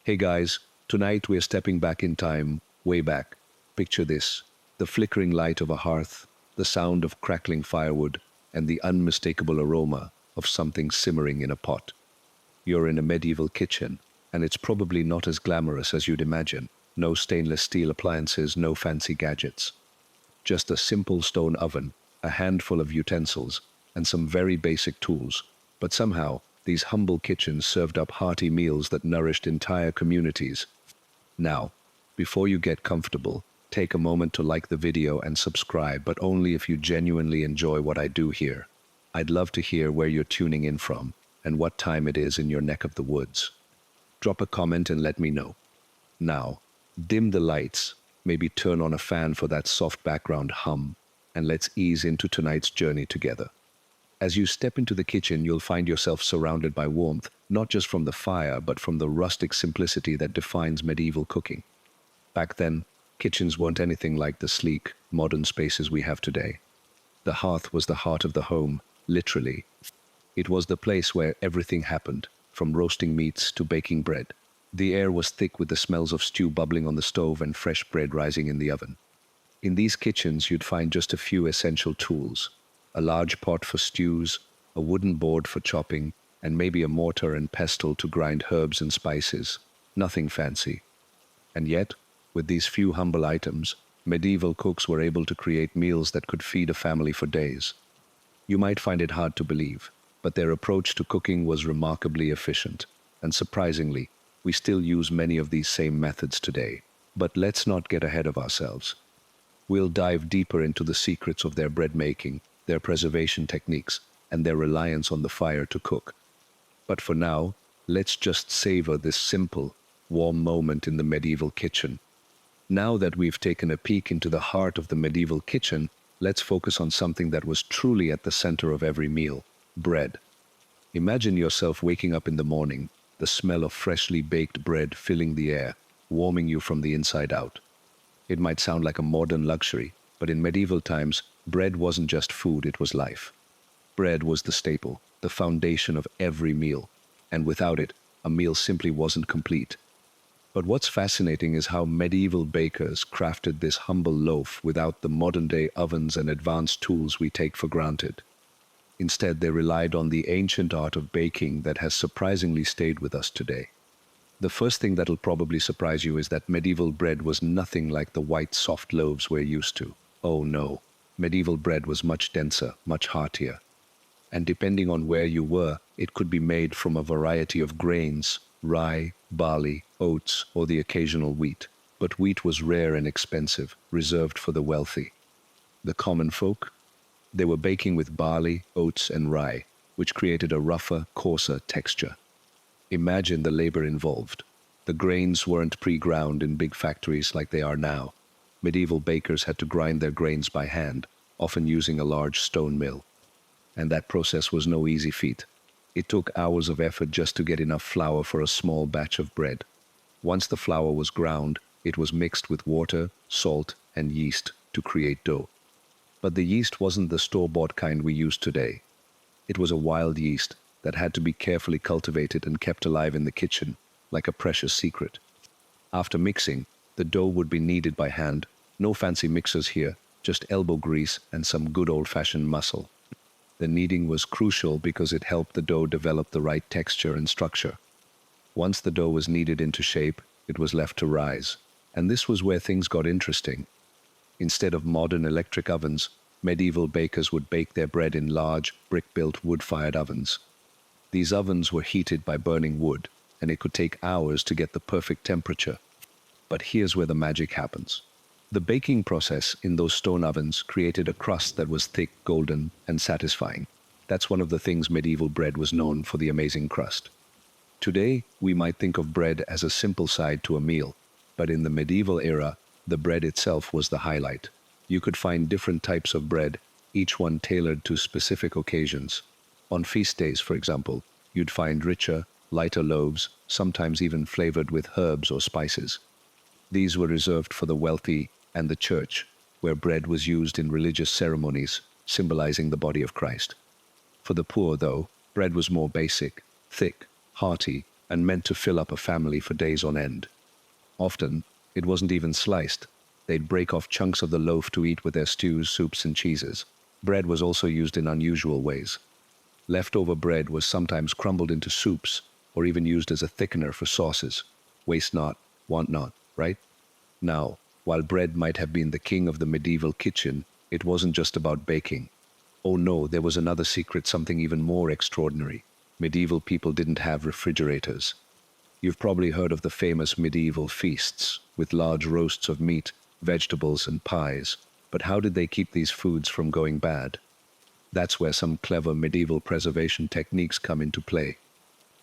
Hey guys, tonight we're stepping back in time, way back. Picture this: the flickering light of a hearth, the sound of crackling firewood, and the unmistakable aroma of something simmering in a pot. You're in a medieval kitchen, and it's probably not as glamorous as you'd imagine. No stainless steel appliances, no fancy gadgets. Just a simple stone oven, a handful of utensils, and some very basic tools. But somehow, these humble kitchens served up hearty meals that nourished entire communities. Now, before you get comfortable, take a moment to like the video and subscribe, but only if you genuinely enjoy what I do here. I'd love to hear where you're tuning in from and what time it is in your neck of the woods. Drop a comment and let me know. Now, dim the lights, maybe turn on a fan for that soft background hum, and let's ease into tonight's journey together. As you step into the kitchen, you'll find yourself surrounded by warmth, not just from the fire, but from the rustic simplicity that defines medieval cooking. Back then, kitchens weren't anything like the sleek, modern spaces we have today. The hearth was the heart of the home, literally. It was the place where everything happened, from roasting meats to baking bread. The air was thick with the smells of stew bubbling on the stove and fresh bread rising in the oven. In these kitchens, you'd find just a few essential tools: a large pot for stews, a wooden board for chopping, and maybe a mortar and pestle to grind herbs and spices. Nothing fancy. And yet, with these few humble items, medieval cooks were able to create meals that could feed a family for days. You might find it hard to believe, but their approach to cooking was remarkably efficient, and surprisingly, we still use many of these same methods today. But let's not get ahead of ourselves. We'll dive deeper into the secrets of their bread making, their preservation techniques, and their reliance on the fire to cook. But for now, let's just savor this simple, warm moment in the medieval kitchen. Now that we've taken a peek into the heart of the medieval kitchen, let's focus on something that was truly at the center of every meal: bread. Imagine yourself waking up in the morning, the smell of freshly baked bread filling the air, warming you from the inside out. It might sound like a modern luxury, but in medieval times, bread wasn't just food, it was life. Bread was the staple, the foundation of every meal, and without it, a meal simply wasn't complete. But what's fascinating is how medieval bakers crafted this humble loaf without the modern-day ovens and advanced tools we take for granted. Instead, they relied on the ancient art of baking that has surprisingly stayed with us today. The first thing that'll probably surprise you is that medieval bread was nothing like the white, soft loaves we're used to. Oh no, medieval bread was much denser, much heartier. And depending on where you were, it could be made from a variety of grains: rye, barley, oats, or the occasional wheat. But wheat was rare and expensive, reserved for the wealthy. The common folk? They were baking with barley, oats, and rye, which created a rougher, coarser texture. Imagine the labor involved. The grains weren't pre-ground in big factories like they are now. Medieval bakers had to grind their grains by hand, often using a large stone mill. And that process was no easy feat. It took hours of effort just to get enough flour for a small batch of bread. Once the flour was ground, it was mixed with water, salt, and yeast to create dough. But the yeast wasn't the store-bought kind we use today. It was a wild yeast that had to be carefully cultivated and kept alive in the kitchen, like a precious secret. After mixing, the dough would be kneaded by hand. No fancy mixers here, just elbow grease and some good old-fashioned muscle. The kneading was crucial because it helped the dough develop the right texture and structure. Once the dough was kneaded into shape, it was left to rise. And this was where things got interesting. Instead of modern electric ovens, medieval bakers would bake their bread in large, brick-built wood-fired ovens. These ovens were heated by burning wood, and it could take hours to get the perfect temperature. But here's where the magic happens. The baking process in those stone ovens created a crust that was thick, golden, and satisfying. That's one of the things medieval bread was known for: the amazing crust. Today, we might think of bread as a simple side to a meal, but in the medieval era, the bread itself was the highlight. You could find different types of bread, each one tailored to specific occasions. On feast days, for example, you'd find richer, lighter loaves, sometimes even flavored with herbs or spices. These were reserved for the wealthy and the church, where bread was used in religious ceremonies, symbolizing the body of Christ. For the poor, though, bread was more basic, thick, hearty, and meant to fill up a family for days on end. Often, it wasn't even sliced. They'd break off chunks of the loaf to eat with their stews, soups, and cheeses. Bread was also used in unusual ways. Leftover bread was sometimes crumbled into soups or even used as a thickener for sauces. Waste not, want not, right? Now, while bread might have been the king of the medieval kitchen, it wasn't just about baking. Oh no, there was another secret, something even more extraordinary. Medieval people didn't have refrigerators. You've probably heard of the famous medieval feasts, with large roasts of meat, vegetables, and pies. But how did they keep these foods from going bad? That's where some clever medieval preservation techniques come into play.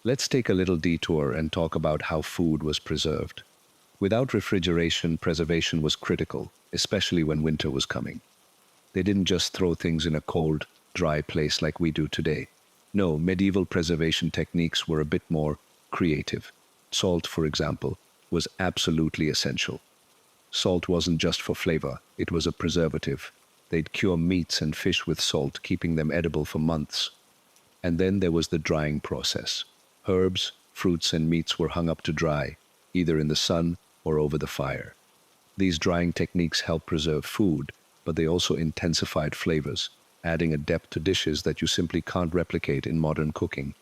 Let's take a little detour and talk about how food was preserved. Without refrigeration, preservation was critical, especially when winter was coming. They didn't just throw things in a cold, dry place like we do today. No, medieval preservation techniques were a bit more creative. Salt, for example, was absolutely essential. Salt wasn't just for flavor, it was a preservative. They'd cure meats and fish with salt, keeping them edible for months. And then there was the drying process. Herbs, fruits, and meats were hung up to dry, either in the sun or over the fire. These drying techniques helped preserve food, but they also intensified flavors, adding a depth to dishes that you simply can't replicate in modern cooking.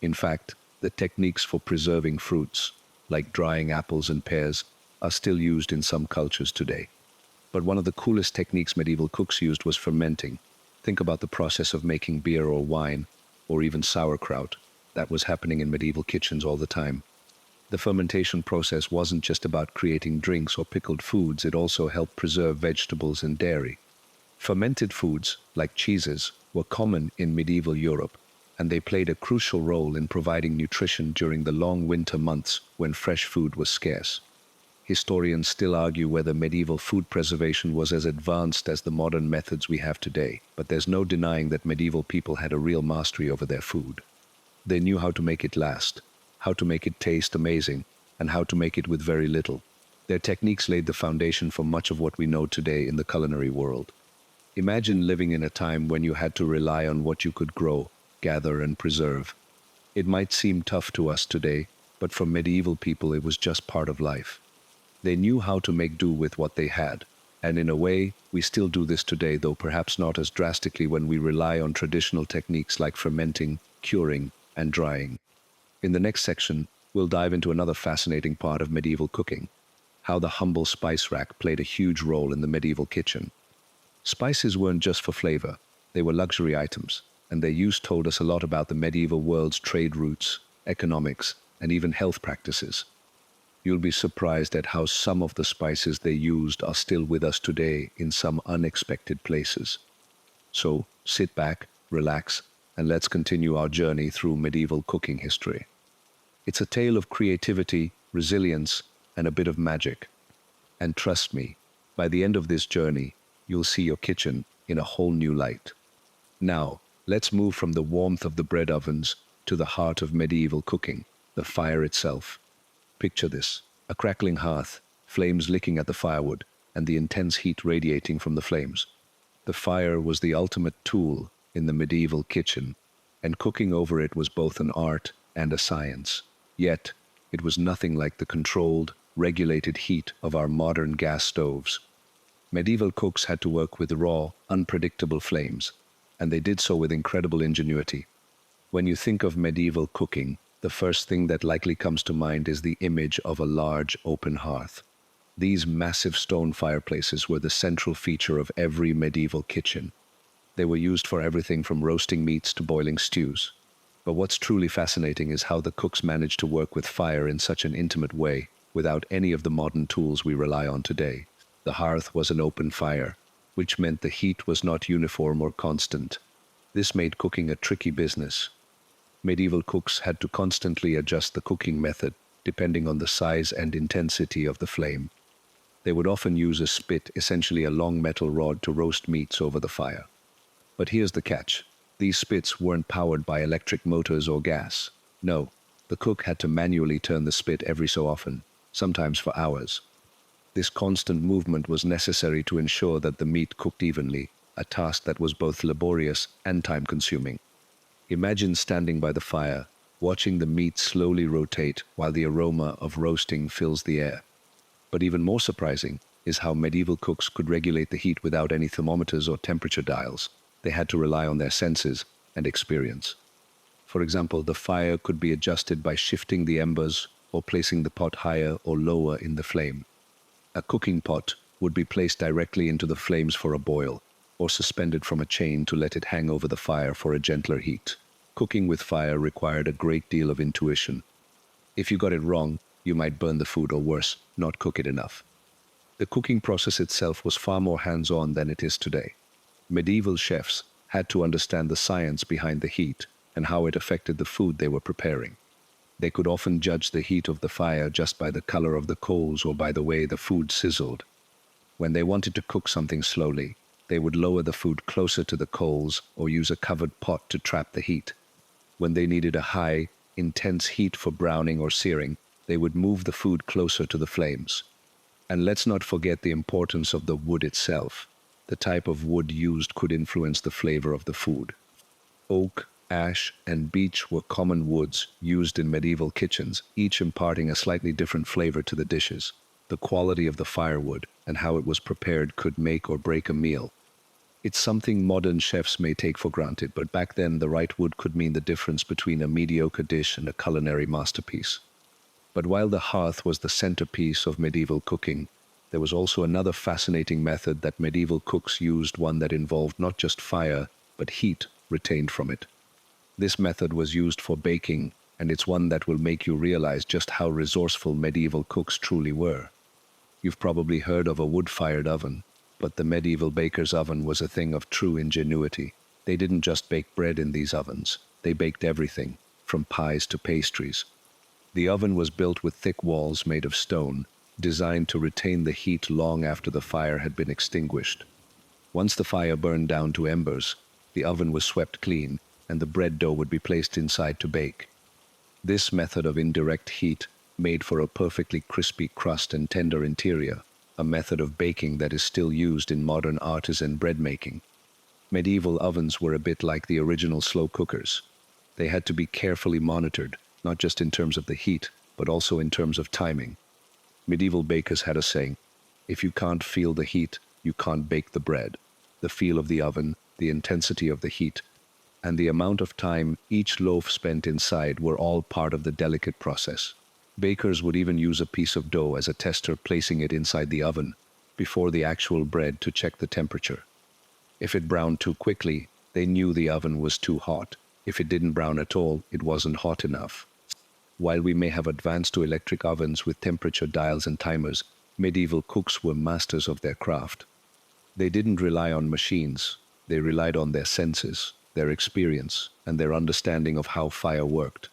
In fact, the techniques for preserving fruits, like drying apples and pears, are still used in some cultures today. But one of the coolest techniques medieval cooks used was fermenting. Think about the process of making beer or wine, or even sauerkraut. That was happening in medieval kitchens all the time. The fermentation process wasn't just about creating drinks or pickled foods, it also helped preserve vegetables and dairy. Fermented foods, like cheeses, were common in medieval Europe, and they played a crucial role in providing nutrition during the long winter months when fresh food was scarce. Historians still argue whether medieval food preservation was as advanced as the modern methods we have today, but there's no denying that medieval people had a real mastery over their food. They knew how to make it last, how to make it taste amazing, and how to make it with very little. Their techniques laid the foundation for much of what we know today in the culinary world. Imagine living in a time when you had to rely on what you could grow, gather, and preserve. It might seem tough to us today, but for medieval people it was just part of life. They knew how to make do with what they had, and in a way, we still do this today, though perhaps not as drastically when we rely on traditional techniques like fermenting, curing, and drying. In the next section, we'll dive into another fascinating part of medieval cooking, how the humble spice rack played a huge role in the medieval kitchen. Spices weren't just for flavor, they were luxury items, and their use told us a lot about the medieval world's trade routes, economics, and even health practices. You'll be surprised at how some of the spices they used are still with us today in some unexpected places. So, sit back, relax, and let's continue our journey through medieval cooking history. It's a tale of creativity, resilience, and a bit of magic. And trust me, by the end of this journey, you'll see your kitchen in a whole new light. Now, let's move from the warmth of the bread ovens to the heart of medieval cooking, the fire itself. Picture this, a crackling hearth, flames licking at the firewood, and the intense heat radiating from the flames. The fire was the ultimate tool in the medieval kitchen, and cooking over it was both an art and a science. Yet, it was nothing like the controlled, regulated heat of our modern gas stoves. Medieval cooks had to work with raw, unpredictable flames, and they did so with incredible ingenuity. When you think of medieval cooking, the first thing that likely comes to mind is the image of a large open hearth. These massive stone fireplaces were the central feature of every medieval kitchen. They were used for everything from roasting meats to boiling stews. But what's truly fascinating is how the cooks managed to work with fire in such an intimate way, without any of the modern tools we rely on today. The hearth was an open fire, which meant the heat was not uniform or constant. This made cooking a tricky business. Medieval cooks had to constantly adjust the cooking method depending on the size and intensity of the flame. They would often use a spit, essentially a long metal rod, to roast meats over the fire. But here's the catch. These spits weren't powered by electric motors or gas. No, the cook had to manually turn the spit every so often, sometimes for hours. This constant movement was necessary to ensure that the meat cooked evenly, a task that was both laborious and time-consuming. Imagine standing by the fire, watching the meat slowly rotate while the aroma of roasting fills the air. But even more surprising is how medieval cooks could regulate the heat without any thermometers or temperature dials. They had to rely on their senses and experience. For example, the fire could be adjusted by shifting the embers or placing the pot higher or lower in the flame. A cooking pot would be placed directly into the flames for a boil, or suspended from a chain to let it hang over the fire for a gentler heat. Cooking with fire required a great deal of intuition. If you got it wrong, you might burn the food or worse, not cook it enough. The cooking process itself was far more hands-on than it is today. Medieval chefs had to understand the science behind the heat and how it affected the food they were preparing. They could often judge the heat of the fire just by the color of the coals or by the way the food sizzled. When they wanted to cook something slowly, they would lower the food closer to the coals or use a covered pot to trap the heat. When they needed a high, intense heat for browning or searing, they would move the food closer to the flames. And let's not forget the importance of the wood itself. The type of wood used could influence the flavor of the food. Oak, ash, and beech were common woods used in medieval kitchens, each imparting a slightly different flavor to the dishes. The quality of the firewood and how it was prepared could make or break a meal. It's something modern chefs may take for granted, but back then the right wood could mean the difference between a mediocre dish and a culinary masterpiece. But while the hearth was the centerpiece of medieval cooking, there was also another fascinating method that medieval cooks used, one that involved not just fire, but heat retained from it. This method was used for baking, and it's one that will make you realize just how resourceful medieval cooks truly were. You've probably heard of a wood-fired oven, but the medieval baker's oven was a thing of true ingenuity. They didn't just bake bread in these ovens, they baked everything, from pies to pastries. The oven was built with thick walls made of stone, designed to retain the heat long after the fire had been extinguished. Once the fire burned down to embers, the oven was swept clean, and the bread dough would be placed inside to bake. This method of indirect heat made for a perfectly crispy crust and tender interior, a method of baking that is still used in modern artisan bread making. Medieval ovens were a bit like the original slow cookers. They had to be carefully monitored, not just in terms of the heat, but also in terms of timing. Medieval bakers had a saying, "If you can't feel the heat, you can't bake the bread." The feel of the oven, the intensity of the heat, and the amount of time each loaf spent inside were all part of the delicate process. Bakers would even use a piece of dough as a tester, placing it inside the oven before the actual bread to check the temperature. If it browned too quickly, they knew the oven was too hot. If it didn't brown at all, it wasn't hot enough. While we may have advanced to electric ovens with temperature dials and timers, medieval cooks were masters of their craft. They didn't rely on machines, they relied on their senses, their experience, and their understanding of how fire worked.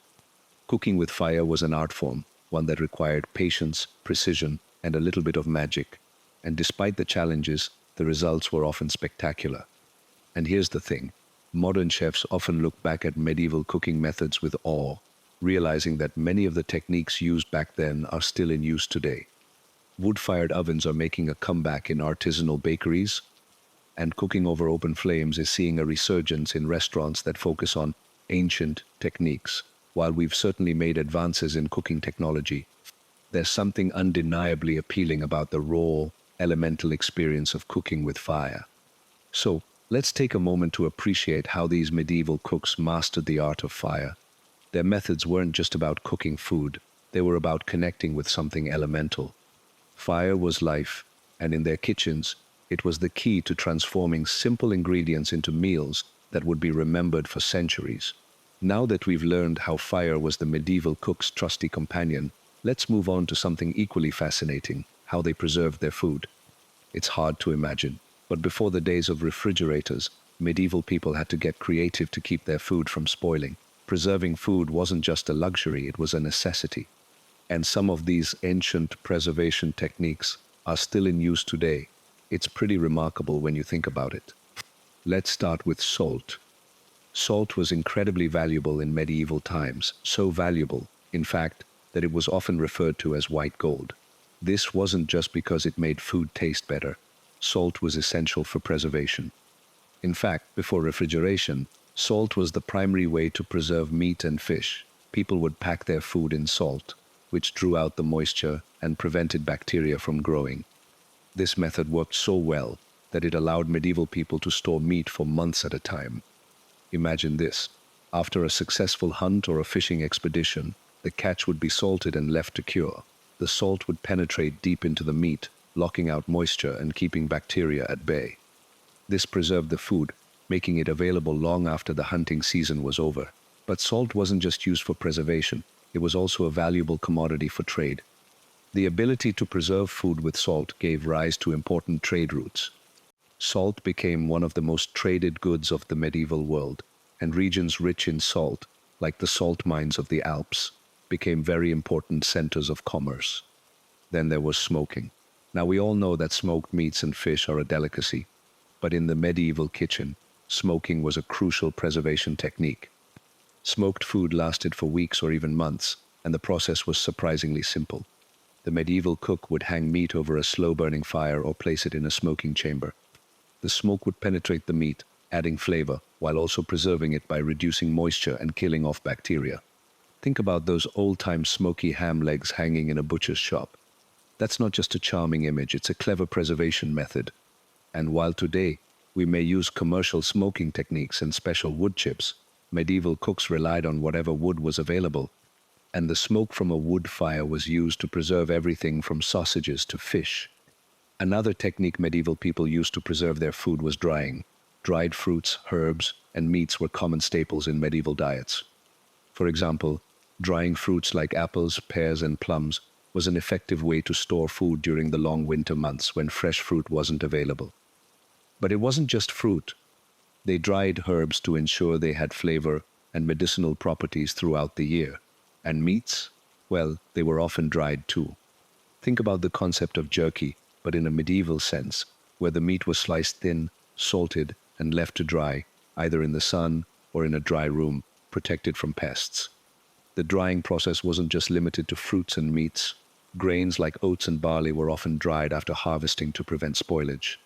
Cooking with fire was an art form, one that required patience, precision, and a little bit of magic. And despite the challenges, the results were often spectacular. And here's the thing, modern chefs often look back at medieval cooking methods with awe, realizing that many of the techniques used back then are still in use today. Wood-fired ovens are making a comeback in artisanal bakeries, and cooking over open flames is seeing a resurgence in restaurants that focus on ancient techniques. While we've certainly made advances in cooking technology, there's something undeniably appealing about the raw, elemental experience of cooking with fire. So, let's take a moment to appreciate how these medieval cooks mastered the art of fire. Their methods weren't just about cooking food, they were about connecting with something elemental. Fire was life, and in their kitchens, it was the key to transforming simple ingredients into meals that would be remembered for centuries. Now that we've learned how fire was the medieval cook's trusty companion, let's move on to something equally fascinating, how they preserved their food. It's hard to imagine, but before the days of refrigerators, medieval people had to get creative to keep their food from spoiling. Preserving food wasn't just a luxury, it was a necessity. And some of these ancient preservation techniques are still in use today. It's pretty remarkable when you think about it. Let's start with salt. Salt was incredibly valuable in medieval times, so valuable, in fact, that it was often referred to as white gold. This wasn't just because it made food taste better. Salt was essential for preservation. In fact, before refrigeration, salt was the primary way to preserve meat and fish. people would pack their food in salt, which drew out the moisture and prevented bacteria from growing. This method worked so well that it allowed medieval people to store meat for months at a time. Imagine this. After a successful hunt or a fishing expedition, the catch would be salted and left to cure. The salt would penetrate deep into the meat, locking out moisture and keeping bacteria at bay. This preserved the food, making it available long after the hunting season was over. But salt wasn't just used for preservation, it was also a valuable commodity for trade. The ability to preserve food with salt gave rise to important trade routes. Salt became one of the most traded goods of the medieval world, and regions rich in salt, like the salt mines of the Alps, became very important centers of commerce. Then there was smoking. Now we all know that smoked meats and fish are a delicacy, but in the medieval kitchen, smoking was a crucial preservation technique. Smoked food lasted for weeks or even months, and the process was surprisingly simple. The medieval cook would hang meat over a slow-burning fire or place it in a smoking chamber. The smoke would penetrate the meat, adding flavor, while also preserving it by reducing moisture and killing off bacteria. Think about those old-time smoky ham legs hanging in a butcher's shop. That's not just a charming image, it's a clever preservation method. And while today we may use commercial smoking techniques and special wood chips, medieval cooks relied on whatever wood was available, and the smoke from a wood fire was used to preserve everything from sausages to fish. Another technique medieval people used to preserve their food was drying. Dried fruits, herbs, and meats were common staples in medieval diets. For example, drying fruits like apples, pears, and plums was an effective way to store food during the long winter months when fresh fruit wasn't available. But it wasn't just fruit. They dried herbs to ensure they had flavor and medicinal properties throughout the year. And meats? Well, they were often dried too. Think about the concept of jerky, but in a medieval sense, where the meat was sliced thin, salted, and left to dry, either in the sun or in a dry room, protected from pests. The drying process wasn't just limited to fruits and meats. Grains like oats and barley were often dried after harvesting to prevent spoilage.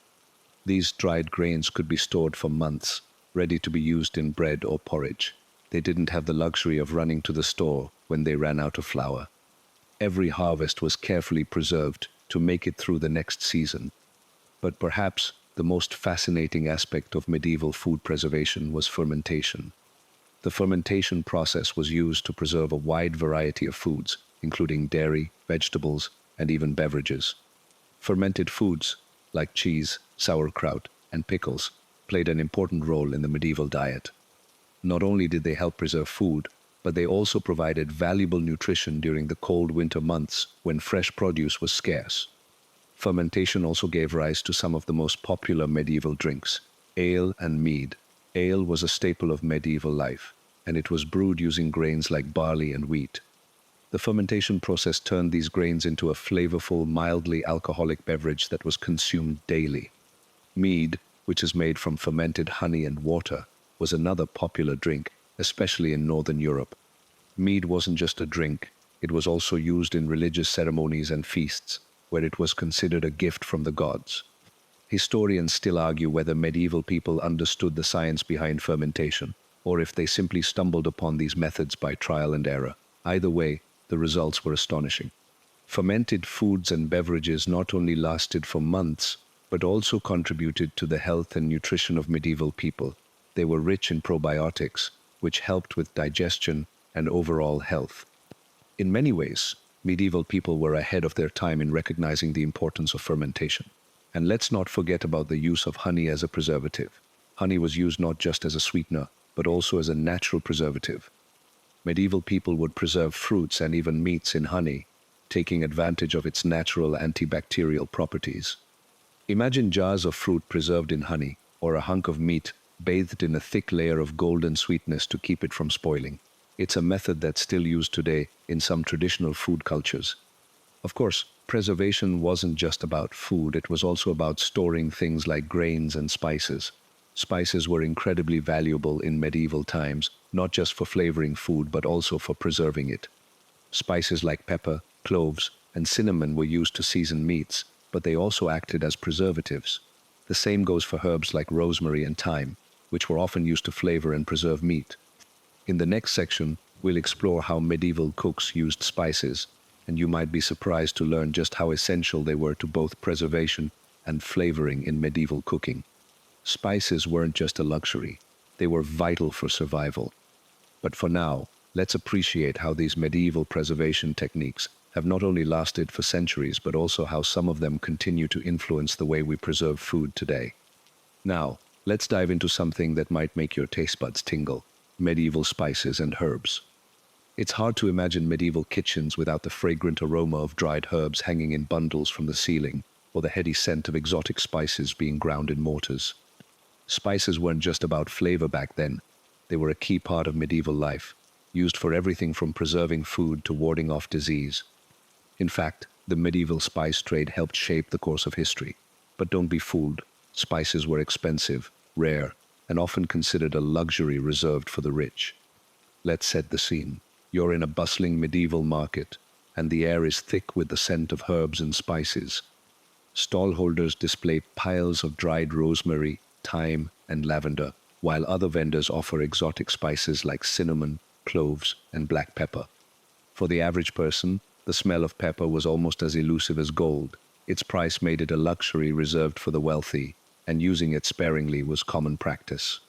These dried grains could be stored for months, ready to be used in bread or porridge. They didn't have the luxury of running to the store when they ran out of flour. Every harvest was carefully preserved to make it through the next season. But perhaps the most fascinating aspect of medieval food preservation was fermentation. The fermentation process was used to preserve a wide variety of foods, including dairy, vegetables, and even beverages. Fermented foods, like cheese, sauerkraut, and pickles, played an important role in the medieval diet. Not only did they help preserve food, but they also provided valuable nutrition during the cold winter months when fresh produce was scarce. Fermentation also gave rise to some of the most popular medieval drinks, ale and mead. Ale was a staple of medieval life, and it was brewed using grains like barley and wheat. The fermentation process turned these grains into a flavorful, mildly alcoholic beverage that was consumed daily. Mead, which is made from fermented honey and water, was another popular drink, especially in Northern Europe. Mead wasn't just a drink, it was also used in religious ceremonies and feasts, where it was considered a gift from the gods. Historians still argue whether medieval people understood the science behind fermentation, or if they simply stumbled upon these methods by trial and error. Either way, the results were astonishing. Fermented foods and beverages not only lasted for months, but also contributed to the health and nutrition of medieval people. They were rich in probiotics, which helped with digestion and overall health. In many ways, medieval people were ahead of their time in recognizing the importance of fermentation. And let's not forget about the use of honey as a preservative. Honey was used not just as a sweetener, but also as a natural preservative. Medieval people would preserve fruits and even meats in honey, taking advantage of its natural antibacterial properties. Imagine jars of fruit preserved in honey, or a hunk of meat bathed in a thick layer of golden sweetness to keep it from spoiling. It's a method that's still used today in some traditional food cultures. Of course, preservation wasn't just about food, it was also about storing things like grains and spices. Spices were incredibly valuable in medieval times, not just for flavoring food, but also for preserving it. Spices like pepper, cloves, and cinnamon were used to season meats, but they also acted as preservatives. The same goes for herbs like rosemary and thyme, which were often used to flavor and preserve meat. In the next section, We'll explore how medieval cooks used spices, and you might be surprised to learn just how essential they were to both preservation and flavoring in medieval cooking. Spices weren't just a luxury, they were vital for survival. But for now, let's appreciate how these medieval preservation techniques have not only lasted for centuries, but also how some of them continue to influence the way we preserve food today. Now, let's dive into something that might make your taste buds tingle: medieval spices and herbs. It's hard to imagine medieval kitchens without the fragrant aroma of dried herbs hanging in bundles from the ceiling, or the heady scent of exotic spices being ground in mortars. Spices weren't just about flavor back then, they were a key part of medieval life, used for everything from preserving food to warding off disease. In fact, the medieval spice trade helped shape the course of history. But don't be fooled, spices were expensive, rare, and often considered a luxury reserved for the rich. Let's set the scene. You're in a bustling medieval market, and the air is thick with the scent of herbs and spices. Stallholders display piles of dried rosemary, thyme, and lavender, while other vendors offer exotic spices like cinnamon, cloves, and black pepper. For the average person, the smell of pepper was almost as elusive as gold. Its price made it a luxury reserved for the wealthy, and using it sparingly was common practice.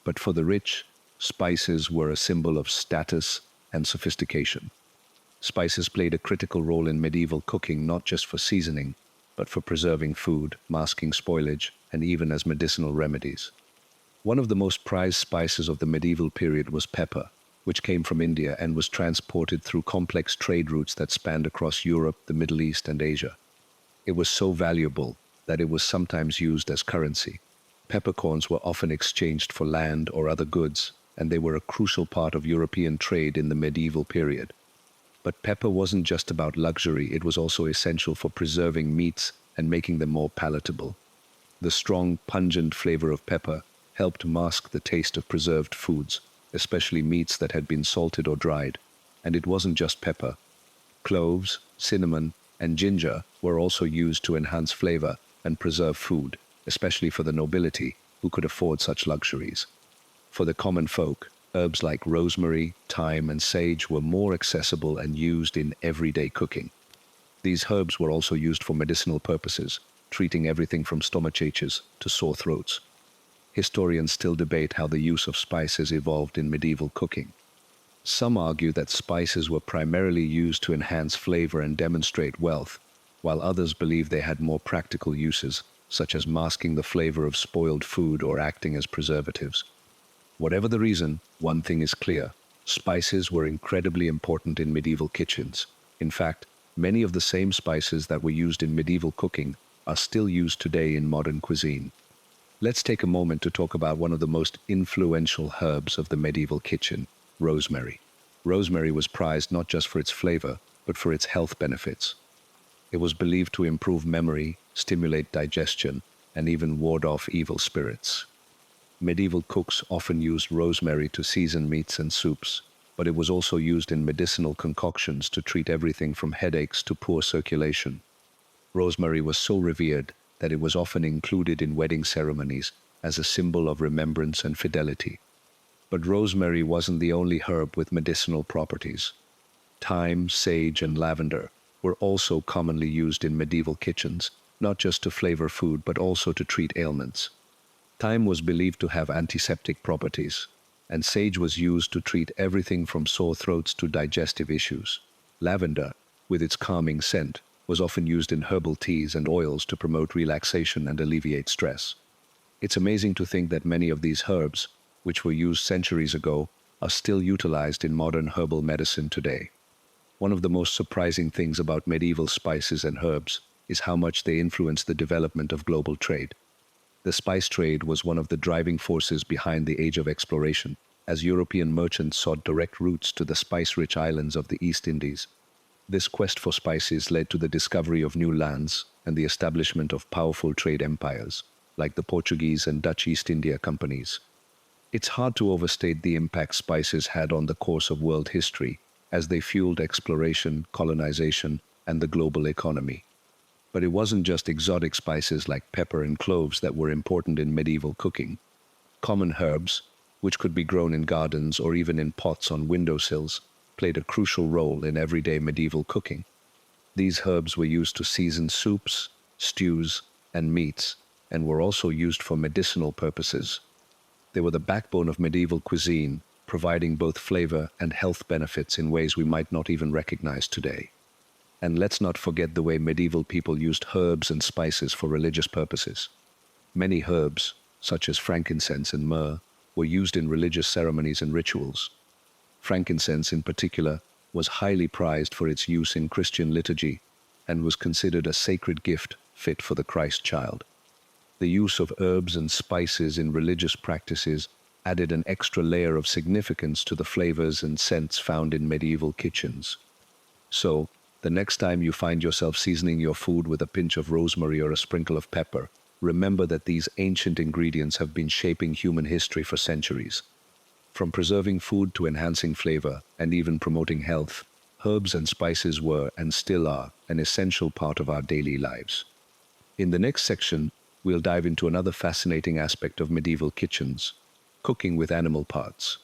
But for the rich, spices were a symbol of status and sophistication. Spices played a critical role in medieval cooking, not just for seasoning, but for preserving food, masking spoilage, and even as medicinal remedies. One of the most prized spices of the medieval period was pepper, which came from India and was transported through complex trade routes that spanned across Europe, the Middle East, and Asia. It was so valuable that it was sometimes used as currency. Peppercorns were often exchanged for land or other goods, and they were a crucial part of European trade in the medieval period. But pepper wasn't just about luxury, it was also essential for preserving meats and making them more palatable. The strong, pungent flavor of pepper helped mask the taste of preserved foods, especially meats that had been salted or dried. And it wasn't just pepper. Cloves, cinnamon, and ginger were also used to enhance flavor and preserve food, especially for the nobility who could afford such luxuries. For the common folk, herbs like rosemary, thyme, and sage were more accessible and used in everyday cooking. These herbs were also used for medicinal purposes, treating everything from stomachaches to sore throats. Historians still debate how the use of spices evolved in medieval cooking. Some argue that spices were primarily used to enhance flavor and demonstrate wealth, while others believe they had more practical uses, such as masking the flavor of spoiled food or acting as preservatives. Whatever the reason, one thing is clear: spices were incredibly important in medieval kitchens. In fact, many of the same spices that were used in medieval cooking are still used today in modern cuisine. Let's take a moment to talk about one of the most influential herbs of the medieval kitchen: rosemary. Rosemary was prized not just for its flavor, but for its health benefits. It was believed to improve memory, stimulate digestion, and even ward off evil spirits. Medieval cooks often used rosemary to season meats and soups, but it was also used in medicinal concoctions to treat everything from headaches to poor circulation. Rosemary was so revered that it was often included in wedding ceremonies as a symbol of remembrance and fidelity. But rosemary wasn't the only herb with medicinal properties. Thyme, sage, and lavender were also commonly used in medieval kitchens, not just to flavor food but also to treat ailments. Thyme was believed to have antiseptic properties, and sage was used to treat everything from sore throats to digestive issues. Lavender, with its calming scent, was often used in herbal teas and oils to promote relaxation and alleviate stress. It's amazing to think that many of these herbs, which were used centuries ago, are still utilized in modern herbal medicine today. One of the most surprising things about medieval spices and herbs is how much they influenced the development of global trade. The spice trade was one of the driving forces behind the Age of Exploration, as European merchants sought direct routes to the spice-rich islands of the East Indies. This quest for spices led to the discovery of new lands and the establishment of powerful trade empires, like the Portuguese and Dutch East India companies. It's hard to overstate the impact spices had on the course of world history, as they fueled exploration, colonization, and the global economy. But it wasn't just exotic spices like pepper and cloves that were important in medieval cooking. Common herbs, which could be grown in gardens or even in pots on windowsills, played a crucial role in everyday medieval cooking. These herbs were used to season soups, stews, and meats, and were also used for medicinal purposes. They were the backbone of medieval cuisine, providing both flavor and health benefits in ways we might not even recognize today. And let's not forget the way medieval people used herbs and spices for religious purposes. Many herbs, such as frankincense and myrrh, were used in religious ceremonies and rituals. Frankincense, in particular, was highly prized for its use in Christian liturgy and was considered a sacred gift fit for the Christ child. The use of herbs and spices in religious practices added an extra layer of significance to the flavors and scents found in medieval kitchens. So, the next time you find yourself seasoning your food with a pinch of rosemary or a sprinkle of pepper, remember that these ancient ingredients have been shaping human history for centuries. From preserving food to enhancing flavor and even promoting health, herbs and spices were and still are an essential part of our daily lives. In the next section, we'll dive into another fascinating aspect of medieval kitchens: cooking with animal parts.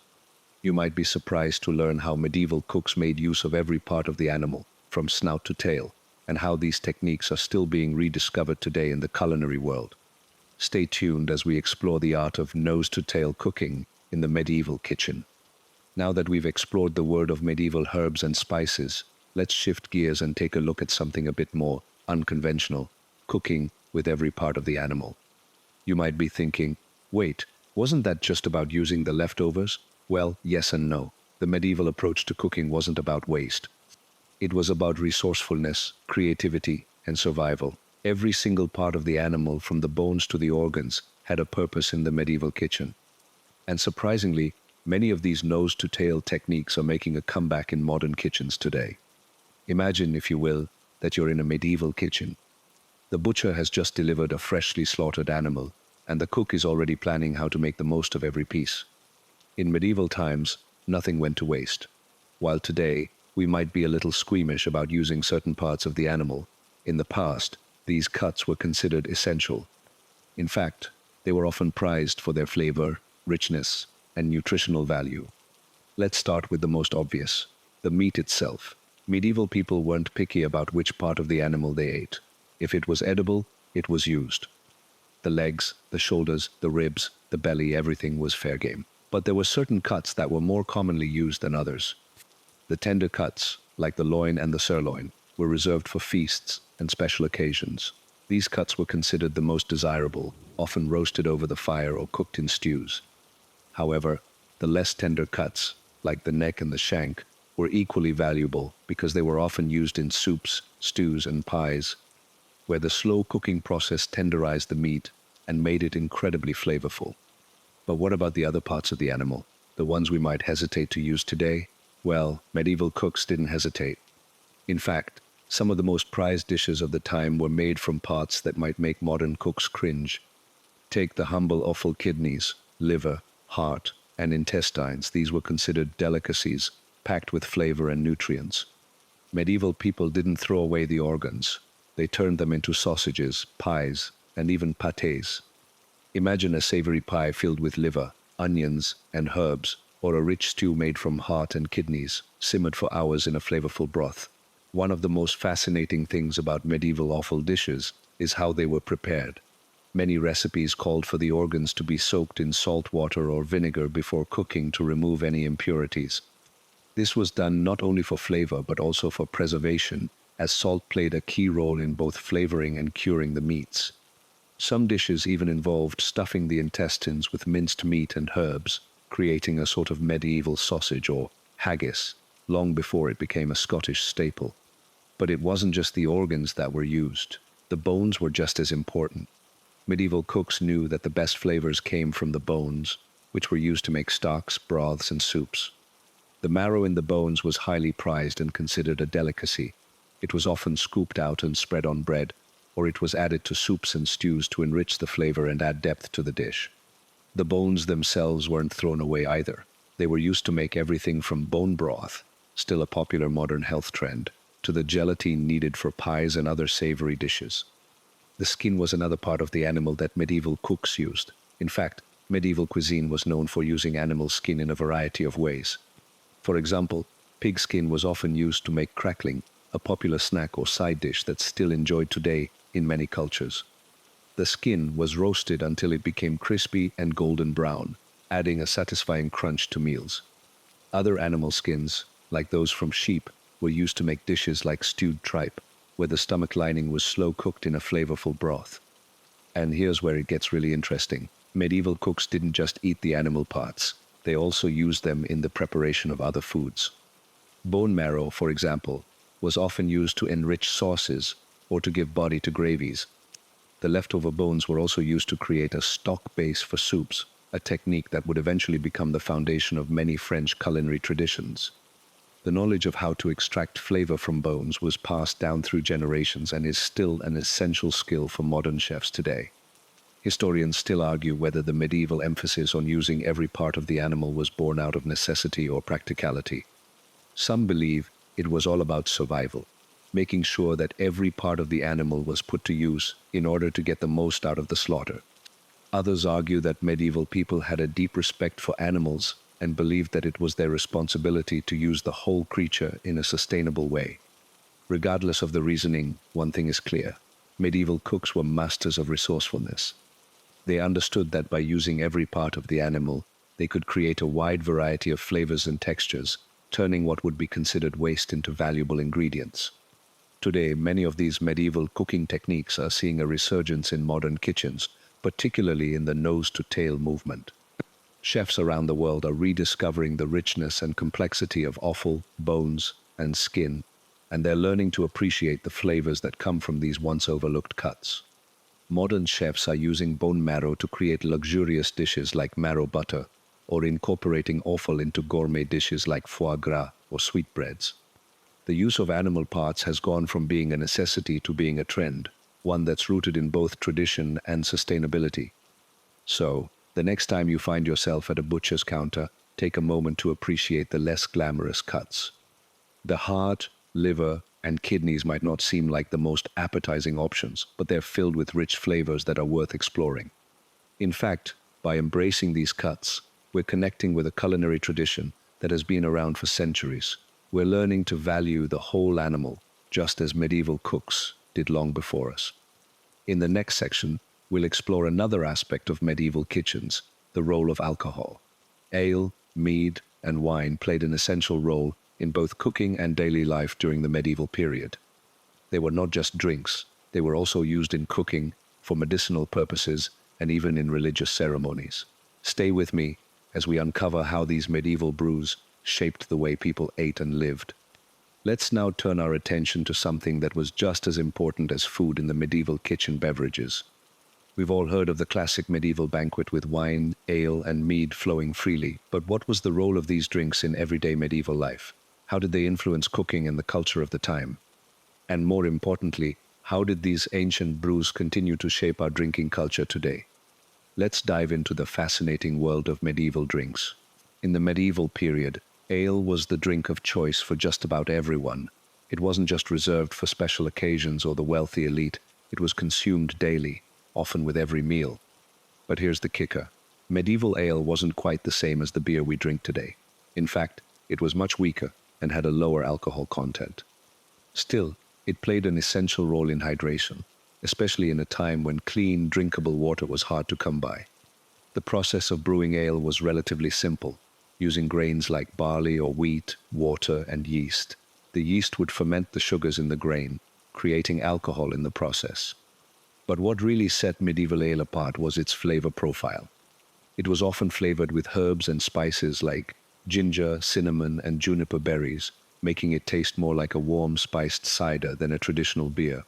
You might be surprised to learn how medieval cooks made use of every part of the animal, from snout to tail, and how these techniques are still being rediscovered today in the culinary world. Stay tuned as we explore the art of nose-to-tail cooking in the medieval kitchen. Now that we've explored the world of medieval herbs and spices, let's shift gears and take a look at something a bit more unconventional: cooking with every part of the animal. You might be thinking, wait, wasn't that just about using the leftovers? Well, yes and no. The medieval approach to cooking wasn't about waste. It was about resourcefulness, creativity, and survival. Every single part of the animal, from the bones to the organs, had a purpose in the medieval kitchen. And surprisingly, many of these nose-to-tail techniques are making a comeback in modern kitchens today. Imagine, if you will, that you're in a medieval kitchen. The butcher has just delivered a freshly slaughtered animal, and the cook is already planning how to make the most of every piece. In medieval times, nothing went to waste. While today, we might be a little squeamish about using certain parts of the animal, in the past, these cuts were considered essential. In fact, they were often prized for their flavor, richness, and nutritional value. Let's start with the most obvious: the meat itself. Medieval people weren't picky about which part of the animal they ate. If it was edible, it was used. The legs, the shoulders, the ribs, the belly, everything was fair game. But there were certain cuts that were more commonly used than others. The tender cuts, like the loin and the sirloin, were reserved for feasts and special occasions. These cuts were considered the most desirable, often roasted over the fire or cooked in stews. However, the less tender cuts, like the neck and the shank, were equally valuable because they were often used in soups, stews, and pies, where the slow cooking process tenderized the meat and made it incredibly flavorful. But what about the other parts of the animal, the ones we might hesitate to use today? Well, medieval cooks didn't hesitate. In fact, some of the most prized dishes of the time were made from parts that might make modern cooks cringe. Take the humble offal kidneys, liver, heart, and intestines. These were considered delicacies, packed with flavor and nutrients. Medieval people didn't throw away the organs. They turned them into sausages, pies, and even pâtés. Imagine a savory pie filled with liver, onions, and herbs, or a rich stew made from heart and kidneys, simmered for hours in a flavorful broth. One of the most fascinating things about medieval offal dishes is how they were prepared. Many recipes called for the organs to be soaked in salt water or vinegar before cooking to remove any impurities. This was done not only for flavor but also for preservation, as salt played a key role in both flavoring and curing the meats. Some dishes even involved stuffing the intestines with minced meat and herbs, creating a sort of medieval sausage or haggis, long before it became a Scottish staple. But it wasn't just the organs that were used. The bones were just as important. Medieval cooks knew that the best flavors came from the bones, which were used to make stocks, broths, and soups. The marrow in the bones was highly prized and considered a delicacy. It was often scooped out and spread on bread, or it was added to soups and stews to enrich the flavor and add depth to the dish. The bones themselves weren't thrown away either. They were used to make everything from bone broth, still a popular modern health trend, to the gelatine needed for pies and other savory dishes. The skin was another part of the animal that medieval cooks used. In fact, Medieval cuisine was known for using animal skin in a variety of ways. For example, pig skin was often used to make crackling, a popular snack or side dish that's still enjoyed today in many cultures. The skin was roasted until it became crispy and golden brown, adding a satisfying crunch to meals. Other animal skins, like those from sheep, were used to make dishes like stewed tripe, where the stomach lining was slow cooked in a flavorful broth. And here's where it gets really interesting. Medieval cooks didn't just eat the animal parts, they also used them in the preparation of other foods. Bone marrow, for example, was often used to enrich sauces or to give body to gravies. The leftover bones were also used to create a stock base for soups, a technique that would eventually become the foundation of many French culinary traditions. The knowledge of how to extract flavor from bones was passed down through generations and is still an essential skill for modern chefs today. Historians still argue whether the medieval emphasis on using every part of the animal was born out of necessity or practicality. Some believe it was all about survival, making sure that every part of the animal was put to use in order to get the most out of the slaughter. Others argue that medieval people had a deep respect for animals and believed that it was their responsibility to use the whole creature in a sustainable way. Regardless of the reasoning, one thing is clear. Medieval cooks were masters of resourcefulness. They understood that by using every part of the animal, they could create a wide variety of flavors and textures, turning what would be considered waste into valuable ingredients. Today, many of these medieval cooking techniques are seeing a resurgence in modern kitchens, particularly in the nose-to-tail movement. Chefs around the world are rediscovering the richness and complexity of offal, bones, and skin, and they're learning to appreciate the flavors that come from these once overlooked cuts. Modern chefs are using bone marrow to create luxurious dishes like marrow butter, or incorporating offal into gourmet dishes like foie gras or sweetbreads. The use of animal parts has gone from being a necessity to being a trend, one that's rooted in both tradition and sustainability. So, the next time you find yourself at a butcher's counter, take a moment to appreciate the less glamorous cuts. The heart, liver, and kidneys might not seem like the most appetizing options, but they're filled with rich flavors that are worth exploring. In fact, by embracing these cuts, we're connecting with a culinary tradition that has been around for centuries. We're learning to value the whole animal, just as medieval cooks did long before us. In the next section, we'll explore another aspect of medieval kitchens, the role of alcohol. Ale, mead, and wine played an essential role in both cooking and daily life during the medieval period. They were not just drinks, they were also used in cooking, for medicinal purposes, and even in religious ceremonies. Stay with me as we uncover how these medieval brews shaped the way people ate and lived. Let's now turn our attention to something that was just as important as food in the medieval kitchen: beverages. We've all heard of the classic medieval banquet with wine, ale, and mead flowing freely, but what was the role of these drinks in everyday medieval life? How did they influence cooking and the culture of the time? And more importantly, how did these ancient brews continue to shape our drinking culture today? Let's dive into the fascinating world of medieval drinks. In the medieval period, ale was the drink of choice for just about everyone. It wasn't just reserved for special occasions or the wealthy elite, it was consumed daily, often with every meal. But here's the kicker. Medieval ale wasn't quite the same as the beer we drink today. In fact, it was much weaker and had a lower alcohol content. Still, it played an essential role in hydration, especially in a time when clean, drinkable water was hard to come by. The process of brewing ale was relatively simple, using grains like barley or wheat, water, and yeast. The yeast would ferment the sugars in the grain, creating alcohol in the process. But what really set medieval ale apart was its flavor profile. It was often flavored with herbs and spices like ginger, cinnamon, and juniper berries, making it taste more like a warm, spiced cider than a traditional beer.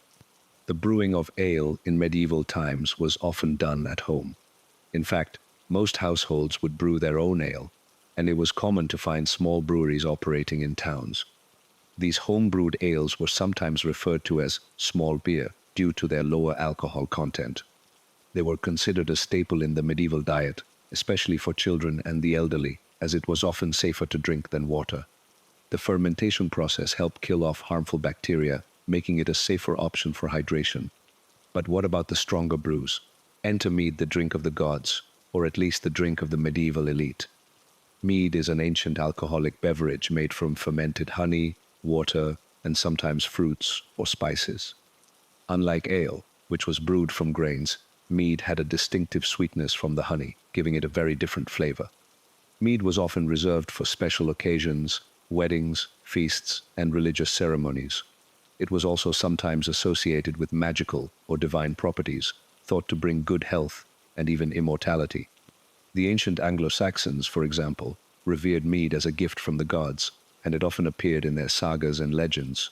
The brewing of ale in medieval times was often done at home. In fact, most households would brew their own ale, and it was common to find small breweries operating in towns. These home-brewed ales were sometimes referred to as small beer due to their lower alcohol content. They were considered a staple in the medieval diet, especially for children and the elderly, as it was often safer to drink than water. The fermentation process helped kill off harmful bacteria, making it a safer option for hydration. But what about the stronger brews? Enter mead, the drink of the gods, or at least the drink of the medieval elite. Mead is an ancient alcoholic beverage made from fermented honey, water, and sometimes fruits or spices. Unlike ale, which was brewed from grains, mead had a distinctive sweetness from the honey, giving it a very different flavor. Mead was often reserved for special occasions, weddings, feasts, and religious ceremonies. It was also sometimes associated with magical or divine properties, thought to bring good health and even immortality. The ancient Anglo-Saxons, for example, revered mead as a gift from the gods, and it often appeared in their sagas and legends.